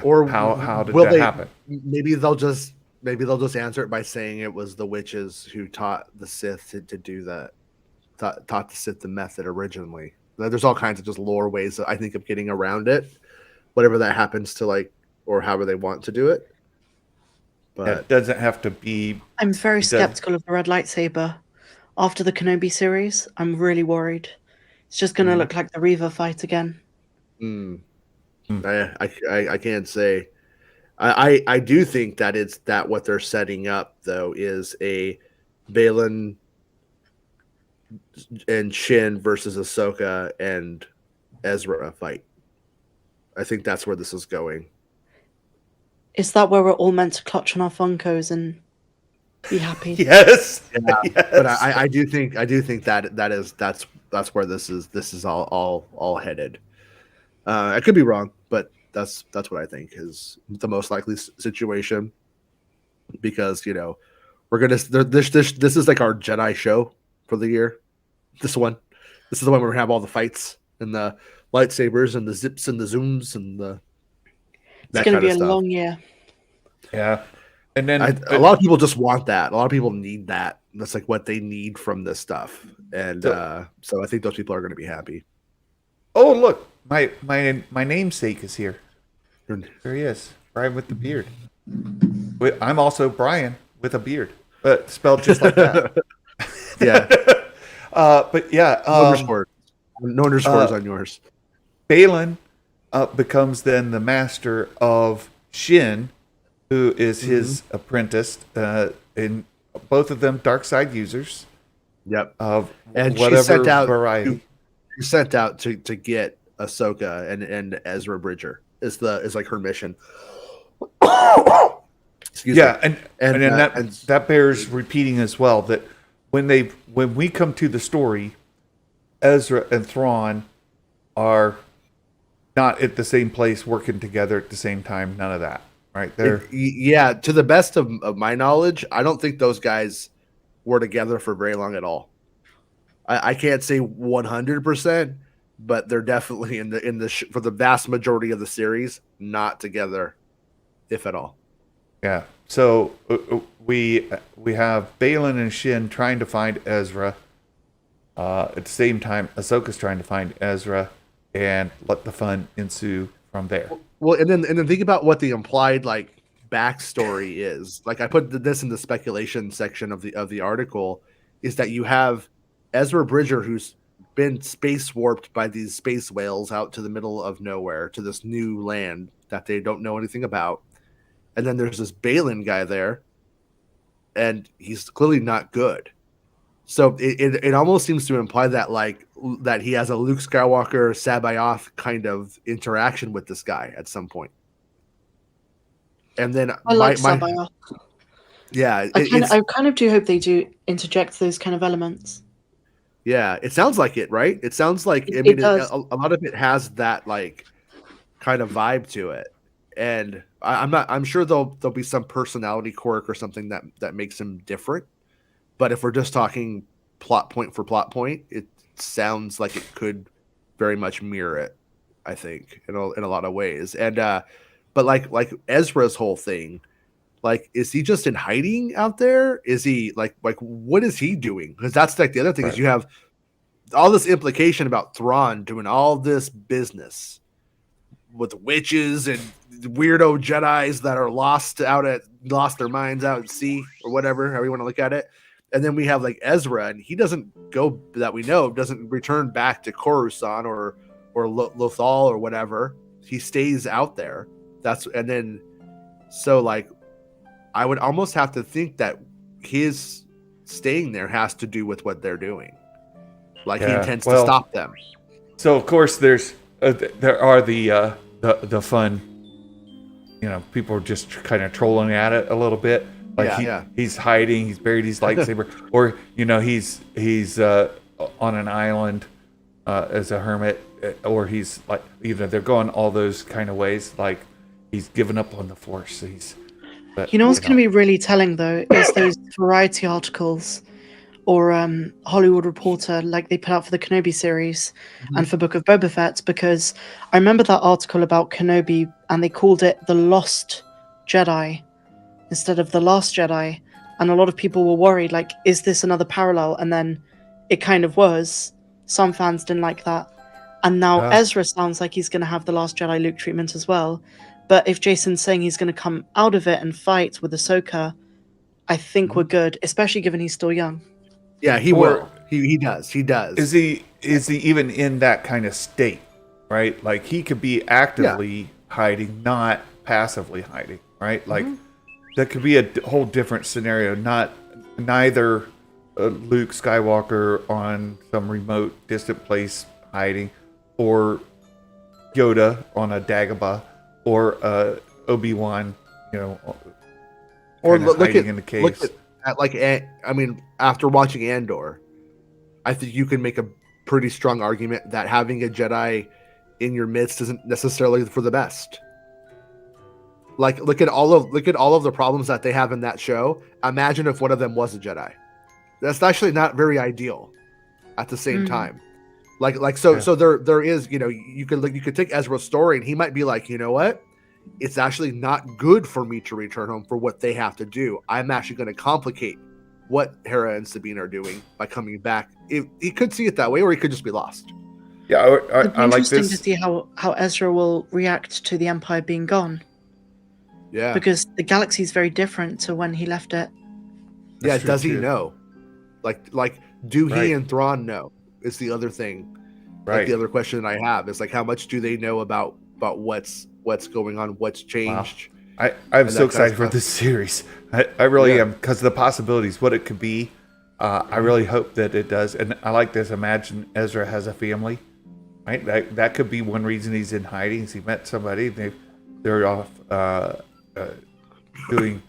or how did that happen? Maybe they'll just answer it by saying it was the witches who taught the Sith to do that. Taught the Sith the method originally. There's all kinds of just lore ways that I think of getting around it, whatever that happens to like, or however they want to do it. But it doesn't have to be. I'm very skeptical of the red lightsaber. After the Kenobi series, I'm really worried. It's just going to look like the Reva fight again. I can't say. I do think that it's that what they're setting up though is a Balin and Shin versus Ahsoka and Ezra fight. I think that's where this is going. Is that where we're all meant to clutch on our Funkos and be happy? Yes. Yeah. Yes. But I do think that's where this is all headed. I could be wrong, but that's what I think is the most likely situation, because we're gonna this is like our Jedi show for the year. This is the one where we have all the fights and the lightsabers and the zips and the zooms and the. It's going to be a long year. Yeah. And then a lot of people just want that. A lot of people need that. That's like what they need from this stuff. And so I think those people are going to be happy. Oh, look, my namesake is here. There he is, Brian with the beard. I'm also Brian with a beard, but spelled just like that. Yeah. But yeah, no underscores on yours. Balin becomes then the master of Shin, who is his apprentice, and both of them dark side users. Yep. Of and whatever she's sent out, variety. She's sent out to get Ahsoka and Ezra Bridger is like her mission. Excuse me. And that bears repeating as well, that when we come to the story, Ezra and Thrawn are not at the same place working together at the same time. None of that, right? To the best of my knowledge, I don't think those guys were together for very long at all. I can't say 100%, but they're definitely for the vast majority of the series not together, if at all. Yeah. So we have Balin and Shin trying to find Ezra. At the same time, Ahsoka's trying to find Ezra, and let the fun ensue from there. Well, and then think about what the implied like backstory is. Like I put this in the speculation section of the article, is that you have Ezra Bridger, who's been space warped by these space whales out to the middle of nowhere to this new land that they don't know anything about. And then there's this Balin guy there, and he's clearly not good. So it almost seems to imply that he has a Luke Skywalker Sabayoth kind of interaction with this guy at some point. And then I like Sabayoth. Yeah, I kind of do hope they do interject those kind of elements. Yeah, it sounds like it, right? It sounds like a lot of it has that like kind of vibe to it. And I'm sure there'll be some personality quirk or something that makes him different. But if we're just talking plot point for plot point, it sounds like it could very much mirror it, I think, in a lot of ways. And but like Ezra's whole thing, like, is he just in hiding out there? Is he like what is he doing? Because that's like the other thing, is you have all this implication about Thrawn doing all this business with witches and weirdo Jedis that are lost their minds out at sea or whatever, however you want to look at it. And then we have like Ezra, and he doesn't return back to Coruscant or Lothal or whatever. He stays out there. So like, I would almost have to think that his staying there has to do with what they're doing. Like he intends to stop them. So of course there are the fun, people are just kind of trolling at it a little bit. Like he's hiding, he's buried his lightsaber, or he's on an island as a hermit, or he's like, they're going all those kind of ways. Like he's given up on the Force. What's going to be really telling though is those variety articles or Hollywood Reporter, like they put out for the Kenobi series and for Book of Boba Fett, because I remember that article about Kenobi and they called it The Lost Jedi instead of The Last Jedi, and a lot of people were worried, like, is this another parallel? And then it kind of was. Some fans didn't like that, and now Ezra sounds like he's going to have the Last Jedi Luke treatment as well. But if Jason's saying he's going to come out of it and fight with Ahsoka, I think we're good, especially given he's still young. Yeah, he will. He does. He does. Is he even in that kind of state, right? Like he could be actively hiding, not passively hiding, right? Like that could be a whole different scenario. Neither Luke Skywalker on some remote, distant place hiding, or Yoda on a Dagobah, or Obi-Wan, or hiding in the caves. After watching Andor, I think you can make a pretty strong argument that having a Jedi in your midst isn't necessarily for the best. Like, look at all of the problems that they have in that show. Imagine if one of them was a Jedi. That's actually not very ideal. At the same time, so there is, you could take Ezra's story and he might be like, you know what, it's actually not good for me to return home for what they have to do. I'm actually going to complicate what Hera and Sabine are doing by coming back. He could see it that way, or he could just be lost. Yeah, It'd be I like interesting this. to see how Ezra will react to the Empire being gone. Yeah, because the galaxy is very different to when he left it. Yeah, true, does he too. know? Like, do Right. he and Thrawn know? Is the other thing. Like Right. the other question I have is like, how much do they know about what's going on, what's changed? I'm and so that kind excited of for stuff. this series. I really Yeah. am, because of the possibilities, what it could be. I really hope that it does. And I like this. Imagine Ezra has a family. Right? That could be one reason he's in hiding. Is he met somebody. They're off doing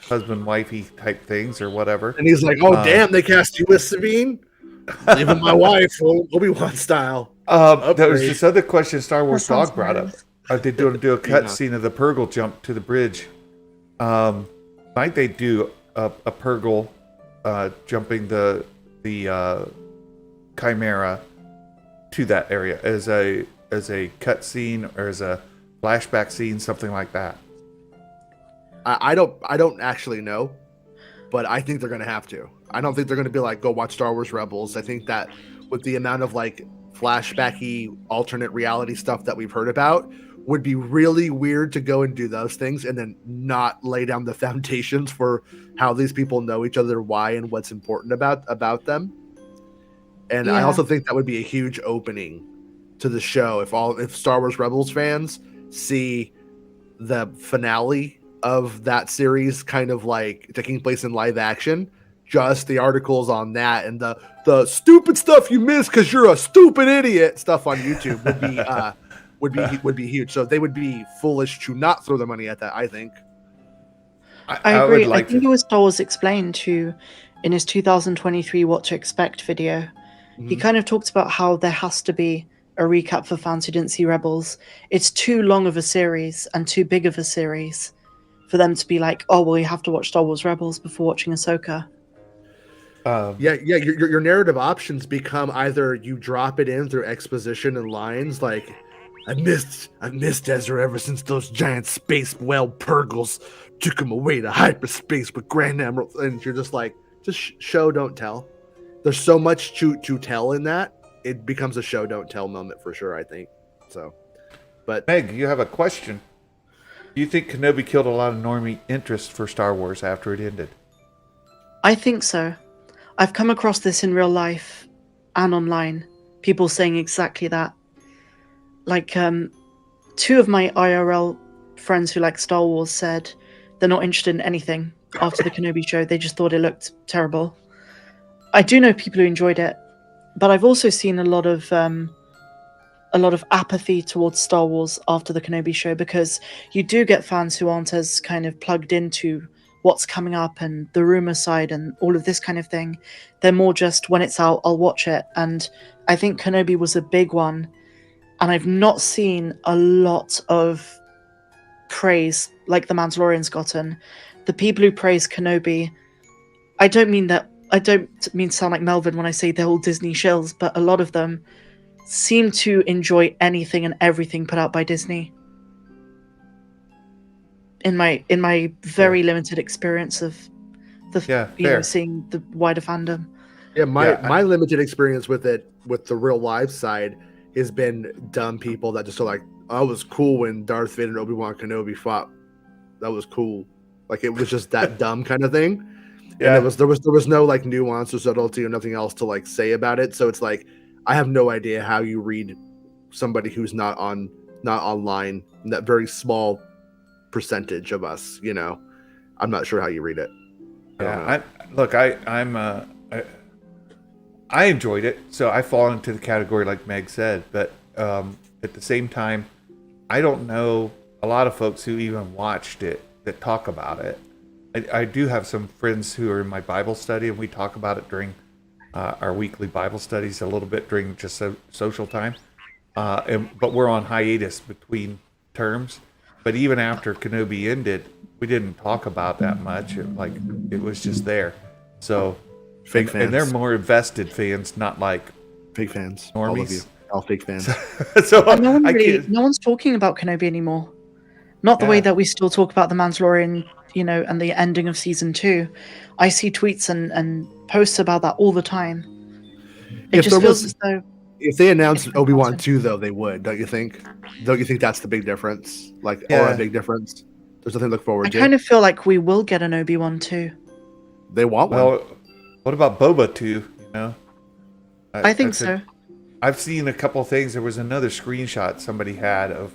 husband-wifey type things or whatever. And he's like, "Oh damn, they cast you as Sabine, leaving my wife Obi-Wan style." There was this other question Star Wars That sounds Dog brought up. hilarious. Are they doing a cutscene of the Purgle jump to the bridge? Might they do a Purgle jumping the Chimera to that area as a cutscene or as a flashback scene, something like that? I don't actually know, but I think they're gonna have to. I don't think they're gonna be like, go watch Star Wars Rebels. I think that with the amount of like flashbacky alternate reality stuff that we've heard about, would be really weird to go and do those things and then not lay down the foundations for how these people know each other, why, and what's important about them. And I Yeah. also think that would be a huge opening to the show if Star Wars Rebels fans see the finale of that series kind of like taking place in live action, just the articles on that and the stupid stuff you missed because you're a stupid idiot stuff on YouTube would be huge. So they would be foolish to not throw the money at that, I think. I agree. I think it was Star Wars Explained too, in his 2023 What to Expect video. He kind of talked about how there has to be a recap for fans who didn't see Rebels. It's too long of a series and too big of a series for them to be like, oh, well, you have to watch Star Wars Rebels before watching Ahsoka. Your narrative options become either you drop it in through exposition and lines like, I've missed Ezra ever since those giant space whale Purgles took him away to hyperspace with Grand Admiral, and you're just like, just show, don't tell. There's so much to tell in that. It becomes a show, don't tell moment for sure, I think. So, but Meg, you have a question. Do you think Kenobi killed a lot of normie interest for Star Wars after it ended? I think so. I've come across this in real life and online. People saying exactly that. Like, two of my IRL friends who like Star Wars said they're not interested in anything after the Kenobi show. They just thought it looked terrible. I do know people who enjoyed it, but I've also seen a lot of apathy towards Star Wars after the Kenobi show, because you do get fans who aren't as kind of plugged into what's coming up and the rumor side and all of this kind of thing. They're more just, when it's out, I'll watch it. And I think Kenobi was a big one. And I've not seen a lot of praise like The Mandalorian's gotten. The people who praise Kenobi, I don't mean to sound like Melvin when I say they're all Disney shills, but a lot of them seem to enjoy anything and everything put out by Disney. In my very limited experience of seeing the wider fandom. Yeah, my limited experience with it, with the real live side, has been dumb people that just are like, oh, it was cool when Darth Vader and Obi-Wan Kenobi fought. That was cool. Like, it was just that dumb kind of thing. Yeah. And there was no like nuance or subtlety or nothing else to like say about it. So it's like, I have no idea how you read somebody who's not online, that very small percentage of us, you know. I'm not sure how you read it. I enjoyed it, so I fall into the category like Meg said, but at the same time, I don't know a lot of folks who even watched it that talk about it. I do have some friends who are in my Bible study, and we talk about it during our weekly Bible studies a little bit during just social time. But we're on hiatus between terms. But even after Kenobi ended, we didn't talk about that much. It was just there. So Fake fans. And they're more invested fans, not like fake fans. Normies. All of you. All fake fans. So no one's talking about Kenobi anymore. Not the way Yeah. that we still talk about The Mandalorian, and the ending of season 2. I see tweets and posts about that all the time. It just feels as though if they announced it's Obi-Wan forgotten. 2, though, they would, don't you think? Don't you think that's the big difference? Like, or Yeah. a big difference? There's nothing to look forward I to. kind of feel like we will get an Obi-Wan 2. They want one. Well, what about Boba 2? You know, I think so. I've seen a couple of things. There was another screenshot somebody had of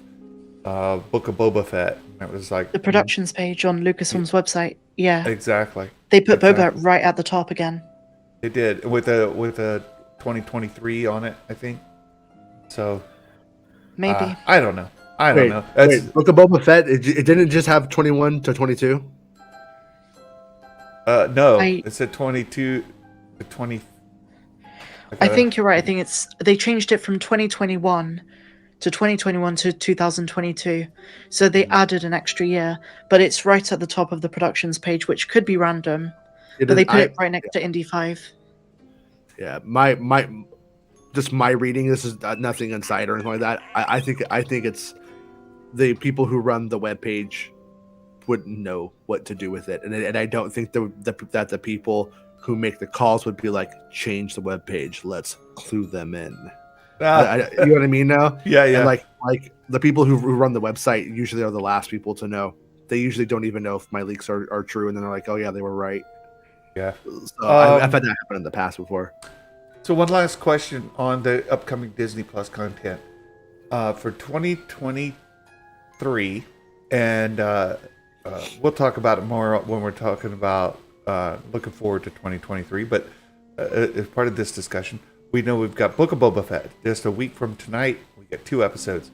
Book of Boba Fett. And it was like The productions page on Lucasfilm's website. Yeah. exactly. They put Exactly. Boba right at the top again. They did with a 2023 on it, I think. So Maybe. I don't know. I don't know. Wait, Book of Boba Fett, it didn't just have 21 to 22? No, it said 22 to 20. I think you're right. I think they changed it from 2021 to 2021 to 2022. So they added an extra year, but it's right at the top of the productions page, which could be random. But they put it right next to Indy 5. Yeah, just my reading. This is nothing inside or anything like that. I think it's the people who run the webpage wouldn't know what to do with it, and I don't think that the people who make the calls would be like, change the webpage, let's clue them in. You know what I mean now? Yeah. And like the people who run the website usually are the last people to know. They usually don't even know if my leaks are true, and then they're like, oh yeah, they were right. Yeah. So I've had that happen in the past before. So one last question on the upcoming Disney Plus content for 2023, and we'll talk about it more when we're talking about looking forward to 2023. But as part of this discussion, we know we've got Book of Boba Fett. Just a week from tonight, we get 2 episodes.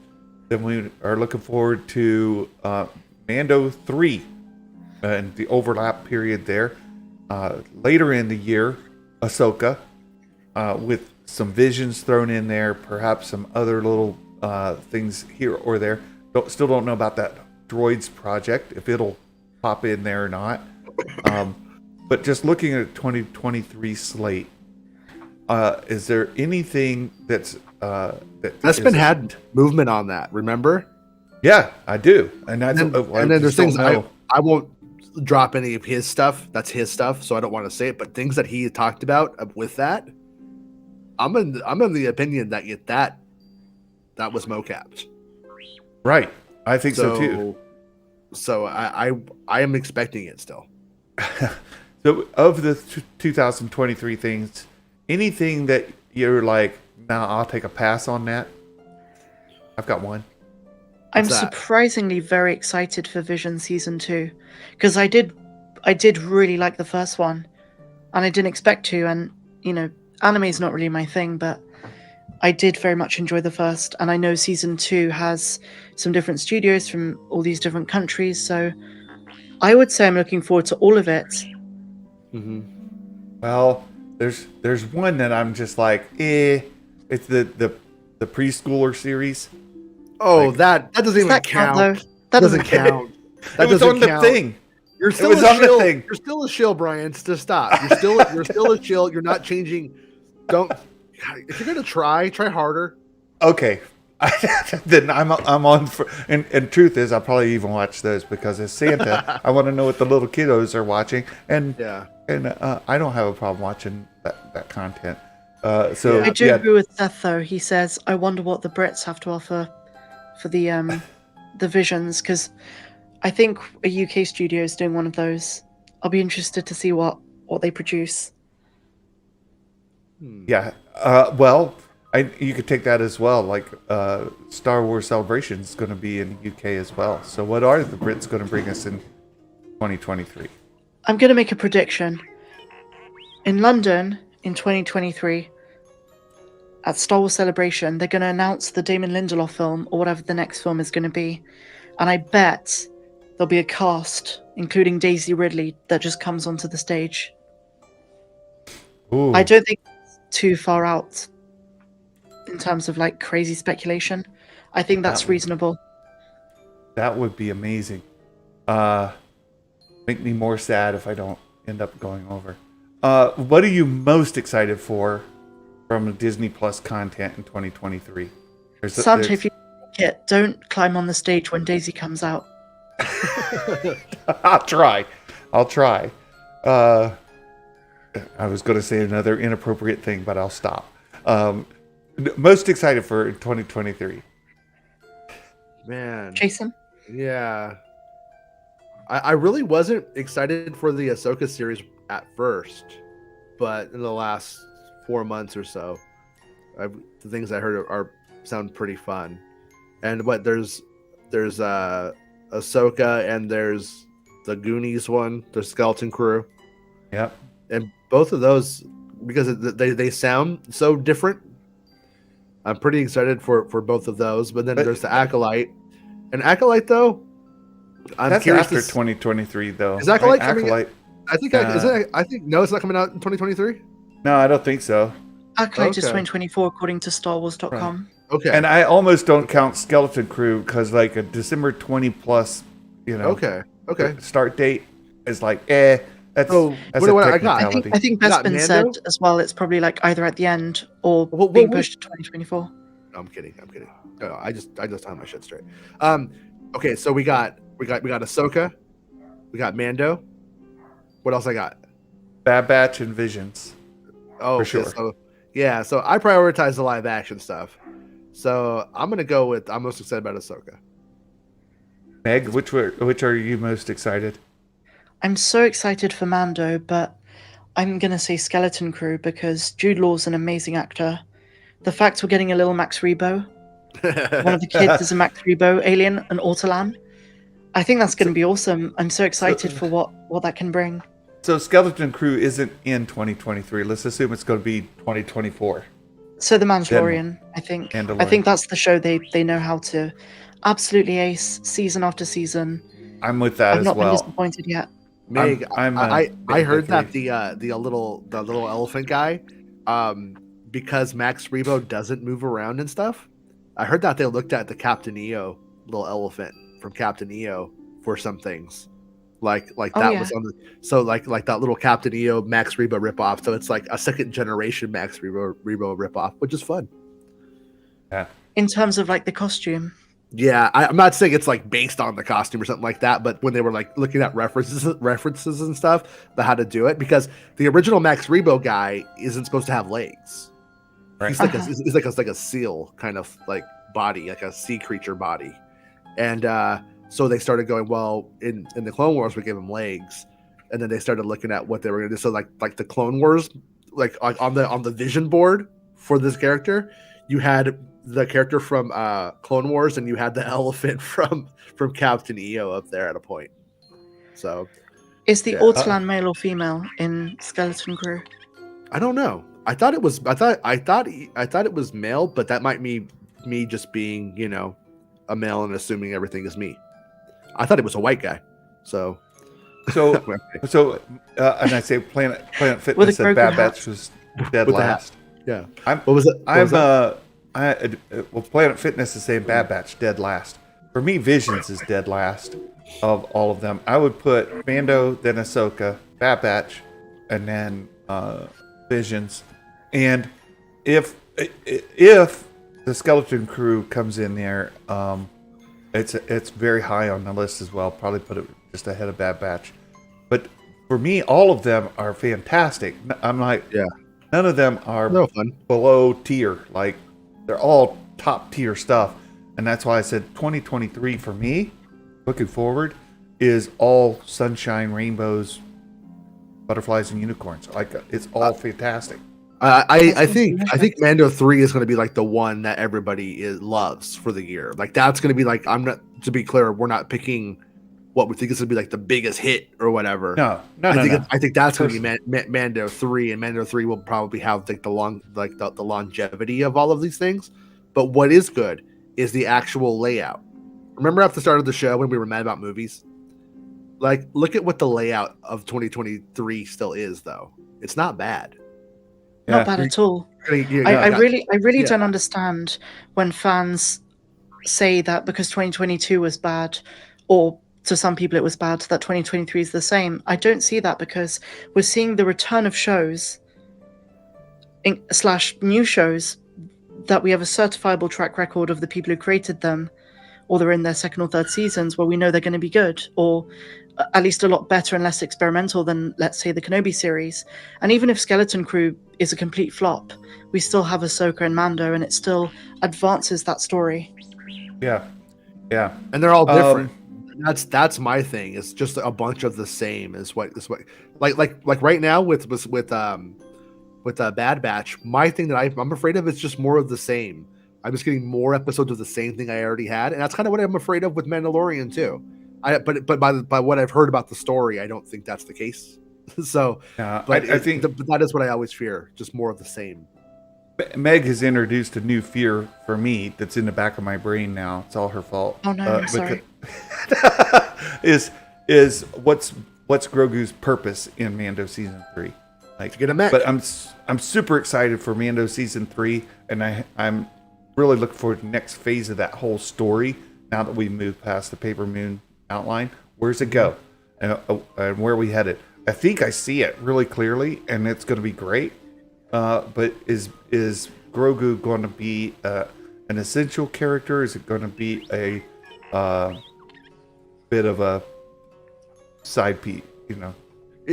Then we are looking forward to Mando 3 and the overlap period there. Later in the year, Ahsoka, with some visions thrown in there, perhaps some other little things here or there. Still don't know about that droids project, if it'll pop in there or not. But just looking at 2023 slate, is there anything that's had movement on that? Remember? Yeah, I do, and then there's things I won't drop any of his stuff. That's his stuff, so I don't want to say it. But things that he talked about with that, I'm in the opinion that that was mocapped. Right, I think so too. So I am expecting it still. So of the 2023 things, anything that you're like, nah, I'll take a pass on that? I've got one. I'm surprisingly very excited for Vision Season 2, because I did really like the first one, and I didn't expect to, and anime is not really my thing, but I did very much enjoy the first, and I know Season 2 has some different studios from all these different countries, so I would say I'm looking forward to all of it. Mm-hmm. Well, there's one that I'm just like, it's the preschooler series. Oh, that doesn't even count. That doesn't count. That was on the thing. You're still a shill. You're still a shill, Brian. Just stop. You're still a shill. You're not changing. Don't. If you're gonna try harder. Okay. Then I'm on for. And truth is, I'll probably even watch those because as Santa, I want to know what the little kiddos are watching, and I don't have a problem watching that content. So I do agree with Seth though. He says, "I wonder what the Brits have to offer for the Visions," because I think a UK studio is doing one of those. I'll be interested to see what they produce. Yeah. Well, you could take that as well. Like Star Wars Celebration is going to be in the UK as well. So what are the Brits going to bring us in 2023? I'm going to make a prediction. In London in 2023, at Star Wars Celebration, they're going to announce the Damon Lindelof film or whatever the next film is going to be. And I bet there'll be a cast, including Daisy Ridley, that just comes onto the stage. Ooh. I don't think it's too far out in terms of like crazy speculation. I think that's reasonable. That would be amazing. Make me more sad if I don't end up going over. What are you most excited for from Disney Plus content in 2023? Santa, if you like it, don't climb on the stage when Daisy comes out. I'll try. I was going to say another inappropriate thing, but I'll stop. Most excited for 2023. Man, Jason? yeah. I really wasn't excited for the Ahsoka series at first, but in the last 4 months or so, the things I heard sound pretty fun. And there's Ahsoka, and there's the Goonies one, the Skeleton Crew. Yep. And both of those, because they sound so different, I'm pretty excited for both of those. But then there's the Acolyte. And Acolyte, though, that's after 2023, though. Is Acolyte coming? Acolyte. I think no, it's not coming out in 2023. No, I don't think so. Acolyte is 2024 according to StarWars.com. Right. Okay. And I almost don't count Skeleton Crew because like a December 20 plus, Okay. start date is like that's what a I got? I think Bespin said as well. It's probably like either at the end or being pushed to 2024. No, I'm kidding. No, I just have my shit straight. Okay, so we got Ahsoka, we got Mando. What else I got? Bad Batch and Visions. Oh, for sure. So I prioritize the live action stuff. So I'm gonna go with I'm most excited about Ahsoka. Meg, which are you most excited? I'm so excited for Mando, but I'm gonna say Skeleton Crew because Jude Law's an amazing actor. The fact we're getting a little Max Rebo, one of the kids is a Max Rebo alien, an Autolan. I think that's going to be awesome. I'm so excited for what that can bring. So Skeleton Crew isn't in 2023. Let's assume it's going to be 2024. So The Mandalorian, I think. Mandalorian. I think that's the show they know how to absolutely ace season after season. I'm with that I've as not well. been disappointed yet. Meg, I heard that three. the little elephant guy, because Max Rebo doesn't move around and stuff. I heard that they looked at the Captain EO little elephant from Captain EO for some things, was on the like that little Captain EO Max Rebo ripoff. So it's like a second generation Max Rebo ripoff, which is fun. Yeah. In terms of like the costume. Yeah, I'm not saying it's like based on the costume or something like that, but when they were like looking at references and stuff about how to do it, because the original Max Rebo guy isn't supposed to have legs. Right. He's like a seal kind of like body, like a sea creature body, and so they started going, well, in the Clone Wars we gave him legs, and then they started looking at what they were gonna do. So like the Clone Wars, like on the vision board for this character, you had the character from Clone Wars, and you had the elephant from Captain EO up there at a point. So, is the Autolan male or female in Skeleton Crew? I don't know. I thought it was male, but that might be me just being a male and assuming everything is me. I thought it was a white guy. So and I say Planet Fitness said Bad Batch was dead last. Yeah. What was it? Planet Fitness is saying Bad Batch dead last. For me, Visions is dead last of all of them. I would put Mando, then Ahsoka, Bad Batch, and then Visions. And if the Skeleton Crew comes in there, it's very high on the list as well. Probably put it just ahead of Bad Batch. But for me, all of them are fantastic. I'm like, none of them are below tier. Like, they're all top tier stuff. And that's why I said 2023 for me, looking forward, is all sunshine, rainbows, butterflies, and unicorns. Like, it's all fantastic. I think Mando 3 is going to be like the one that everybody loves for the year. Like, that's going to be like, to be clear, we're not picking what we think is going to be like the biggest hit or whatever. No. I think that's going to be Mando 3, and Mando 3 will probably have like the longevity of all of these things. But what is good is the actual layout. Remember at the start of the show when we were mad about movies? Like, look at what the layout of 2023 still is, though. It's not bad. Not bad at all. I really don't understand when fans say that because 2022 was bad, or to some people it was bad, that 2023 is the same. I don't see that because we're seeing the return of shows / new shows that we have a certifiable track record of the people who created them. or they're in their second or third seasons where we know they're going to be good, or at least a lot better and less experimental than, let's say, the Kenobi series. And even if Skeleton Crew is a complete flop, we still have Ahsoka and Mando, and it still advances that story. Yeah. And they're all different. That's my thing. It's just a bunch of the same. Is what like right now with Bad Batch. My thing that I'm afraid of is just more of the same. I'm just getting more episodes of the same thing I already had, and that's kind of what I'm afraid of with Mandalorian too. But by what I've heard about the story, I don't think that's the case. So, I think that is what I always fear, just more of the same. Meg has introduced a new fear for me that's in the back of my brain now. It's all her fault. Oh no, I'm sorry. is what's Grogu's purpose in Mando season 3? Like, to get a mech. But I'm super excited for Mando season 3, and I'm really looking forward to the next phase of that whole story. Now that we moved past the Paper Moon outline, where's it go, and where are we headed? I think I see it really clearly, and it's going to be great. But is Grogu going to be an essential character? Is it going to be a bit of a side piece?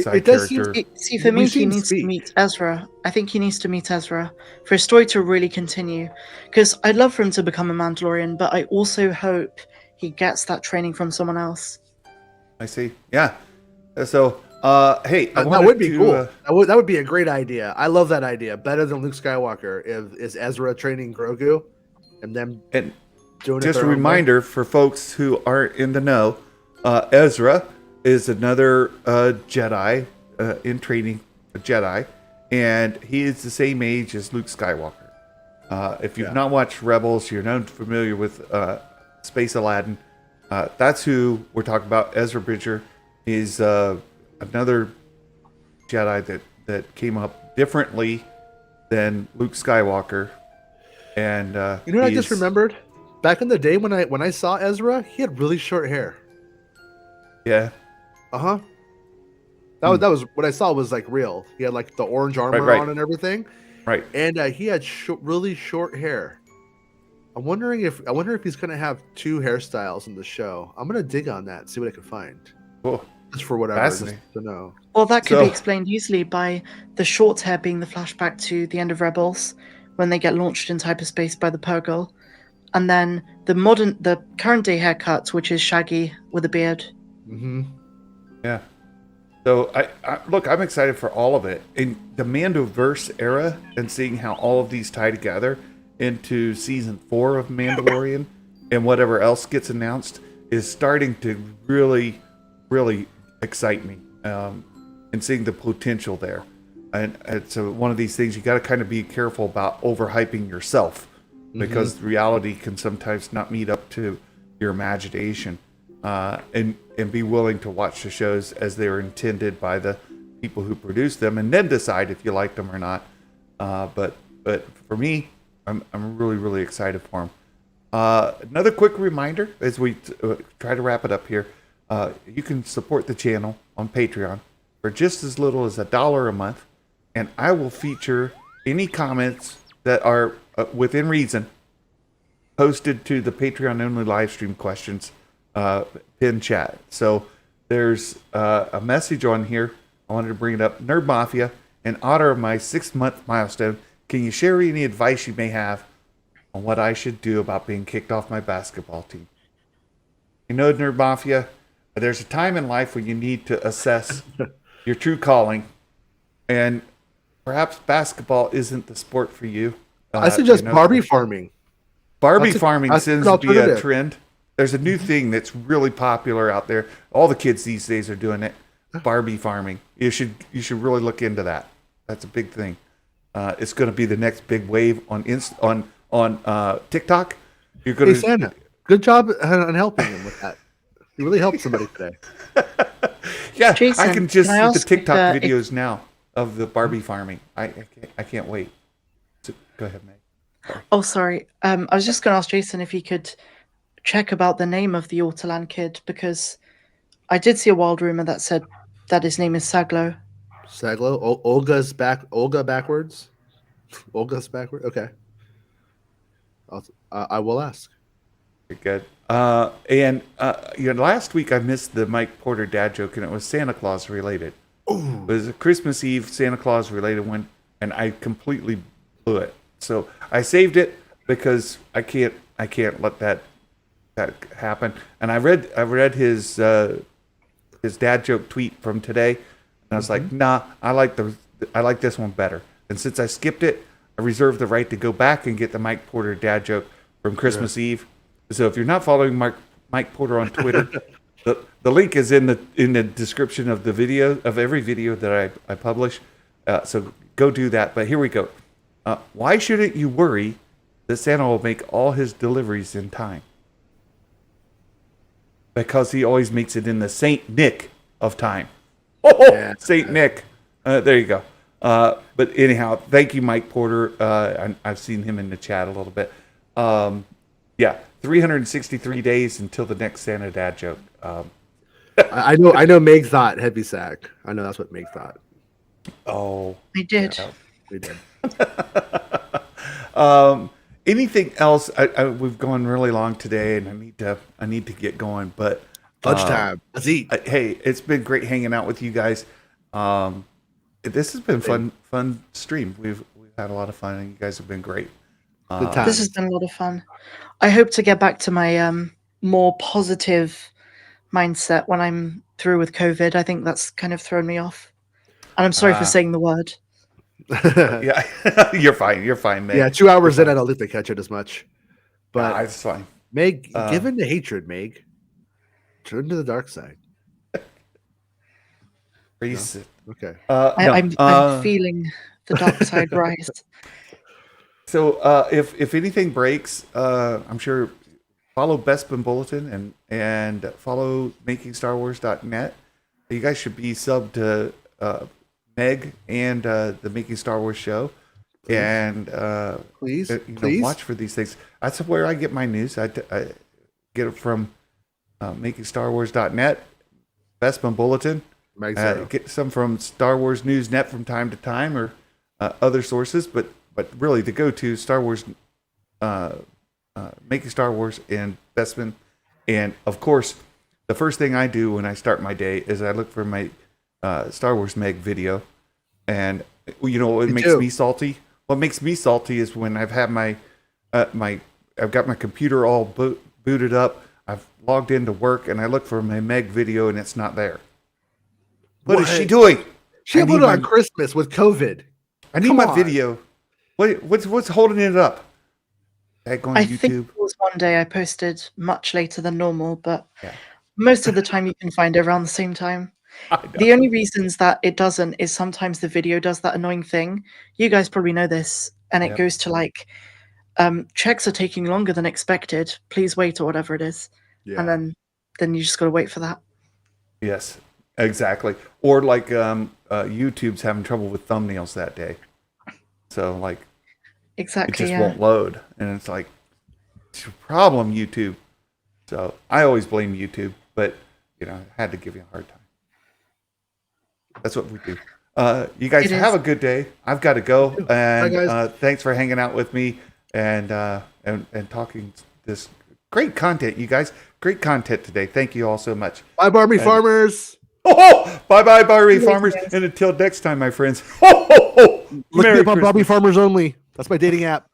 Side character. See, for me, he needs to meet Ezra. I think he needs to meet Ezra for his story to really continue. Because I'd love for him to become a Mandalorian, but I also hope he gets that training from someone else. I see. Yeah. So, hey, that would be cool. That would be a great idea. I love that idea. Better than Luke Skywalker. Is Ezra training Grogu, and then doing just a reminder for folks who aren't in the know. Ezra is another Jedi in training, a Jedi, and he is the same age as Luke Skywalker. If you've not watched Rebels, you're not familiar with Space Aladdin. That's who we're talking about. Ezra Bridger is another Jedi that came up differently than Luke Skywalker. And you know what I just remembered? Back in the day when I saw Ezra, he had really short hair. Yeah. Uh-huh. That was what I saw was like real. He had like the orange armor on and everything. Right. And he had really short hair. I wonder if he's gonna have 2 hairstyles in the show. I'm gonna dig on that, see what I can find. Cool. Just for whatever, just to know. Well, that could be explained easily by the short hair being the flashback to the end of Rebels, when they get launched into hyperspace by the Purgle, and then the current day haircut, which is shaggy with a beard. Mm-hmm. Yeah. So I'm excited for all of it in the Mandoverse era, and seeing how all of these tie together into season 4 of Mandalorian, and whatever else gets announced is starting to really, really excite me. And seeing the potential there, and it's one of these things you got to kind of be careful about overhyping yourself, because reality can sometimes not meet up to your imagination. And be willing to watch the shows as they were intended by the people who produce them, and then decide if you like them or not. But for me, I'm really, really excited for them. Another quick reminder as we try to wrap it up here: you can support the channel on Patreon for just as little as $1 a month, and I will feature any comments that are within reason posted to the Patreon only live stream questions pin chat. So there's a message on here. I wanted to bring it up. Nerd Mafia, in honor of my 6-month milestone, can you share any advice you may have on what I should do about being kicked off my basketball team? You know, Nerd Mafia, there's a time in life when you need to assess your true calling, and perhaps basketball isn't the sport for you. I suggest Barbie farming. Barbie farming seems to be a trend. There's a new thing that's really popular out there. All the kids these days are doing it. Barbie farming. You should really look into that. That's a big thing. It's going to be the next big wave on TikTok. You're going to. Hey, Santa, good job on helping him with that. You really helped somebody today. Yeah, Jason, I can just see the TikTok videos now of the Barbie farming. I can't wait. So, go ahead, Meg. Oh, sorry. I was just going to ask Jason if he could check about the name of the Autoland kid, because I did see a wild rumor that said that his name is Saglo. Saglo? Olga's backwards? Olga's backwards? Okay. I will ask. Very good. Last week I missed the Mike Porter dad joke, and it was Santa Claus related. Ooh. It was a Christmas Eve Santa Claus related one, and I completely blew it. So I saved it because I can't let that happen. And I read his dad joke tweet from today, and I was like, nah, I like this one better. And since I skipped it, I reserve the right to go back and get the Mike Porter dad joke from Christmas Eve. So if you're not following Mike Porter on Twitter, the link is in the description of the video, of every video that I publish. So go do that. But here we go. Why shouldn't you worry that Santa will make all his deliveries in time? Because he always makes it in the Saint Nick of time. Saint Nick. There you go. But anyhow, thank you, Mike Porter. I've seen him in the chat a little bit. 363 days until the next Santa dad joke. I know Meg thought heavy sack. I know that's what Meg thought. Oh, we did. Yeah. We did. Anything else? We've gone really long today, and I need to get going. But lunchtime. Let's eat. Hey, it's been great hanging out with you guys. This has been fun stream. We've had a lot of fun, and you guys have been great. This has been a lot of fun. I hope to get back to my more positive mindset when I'm through with COVID. I think that's kind of thrown me off. And I'm sorry for saying the word. Yeah, you're fine, Meg. Yeah, 2 hours in, I don't think they catch it as much. But it's fine. Meg, given the hatred, Meg, turn to the dark side. No? Okay. I'm feeling the dark side rise. So if anything breaks, I'm sure follow Bespin Bulletin and follow MakingStarWars.net. You guys should be subbed to Meg and the Making Star Wars show. Please. And please watch for these things. That's where I get my news. I get it from MakingStarWars.net, Bespin Bulletin. Get some from Star Wars News Net from time to time, or other sources, but really the go-to Star Wars, Making Star Wars and Bespin. And of course, the first thing I do when I start my day is I look for my Star Wars Meg video. And what makes me salty? What makes me salty is when I've had I've got my computer all booted up. I've logged into work and I look for my Meg video and it's not there. What is she doing? She uploaded on Christmas with COVID. I need my video. What's holding it up? I think it was one day I posted much later than normal, but most of the time you can find it around the same time. The only reasons that it doesn't is sometimes the video does that annoying thing. You guys probably know this, and it goes to like, checks are taking longer than expected. Please wait, or whatever it is, and then you just got to wait for that. Yes, exactly. Or like YouTube's having trouble with thumbnails that day, so like it just won't load, and it's like it's your problem, YouTube. So I always blame YouTube, but I had to give you a hard time. That's what we do. You guys have a good day. I've got to go, and thanks for hanging out with me and talking this great content. You guys, great content today. Thank you all so much. Bye, Barbie farmers. Bye, Barbie farmers, and until next time, my friends. Look me up on Barbie Farmers Only. That's my dating app.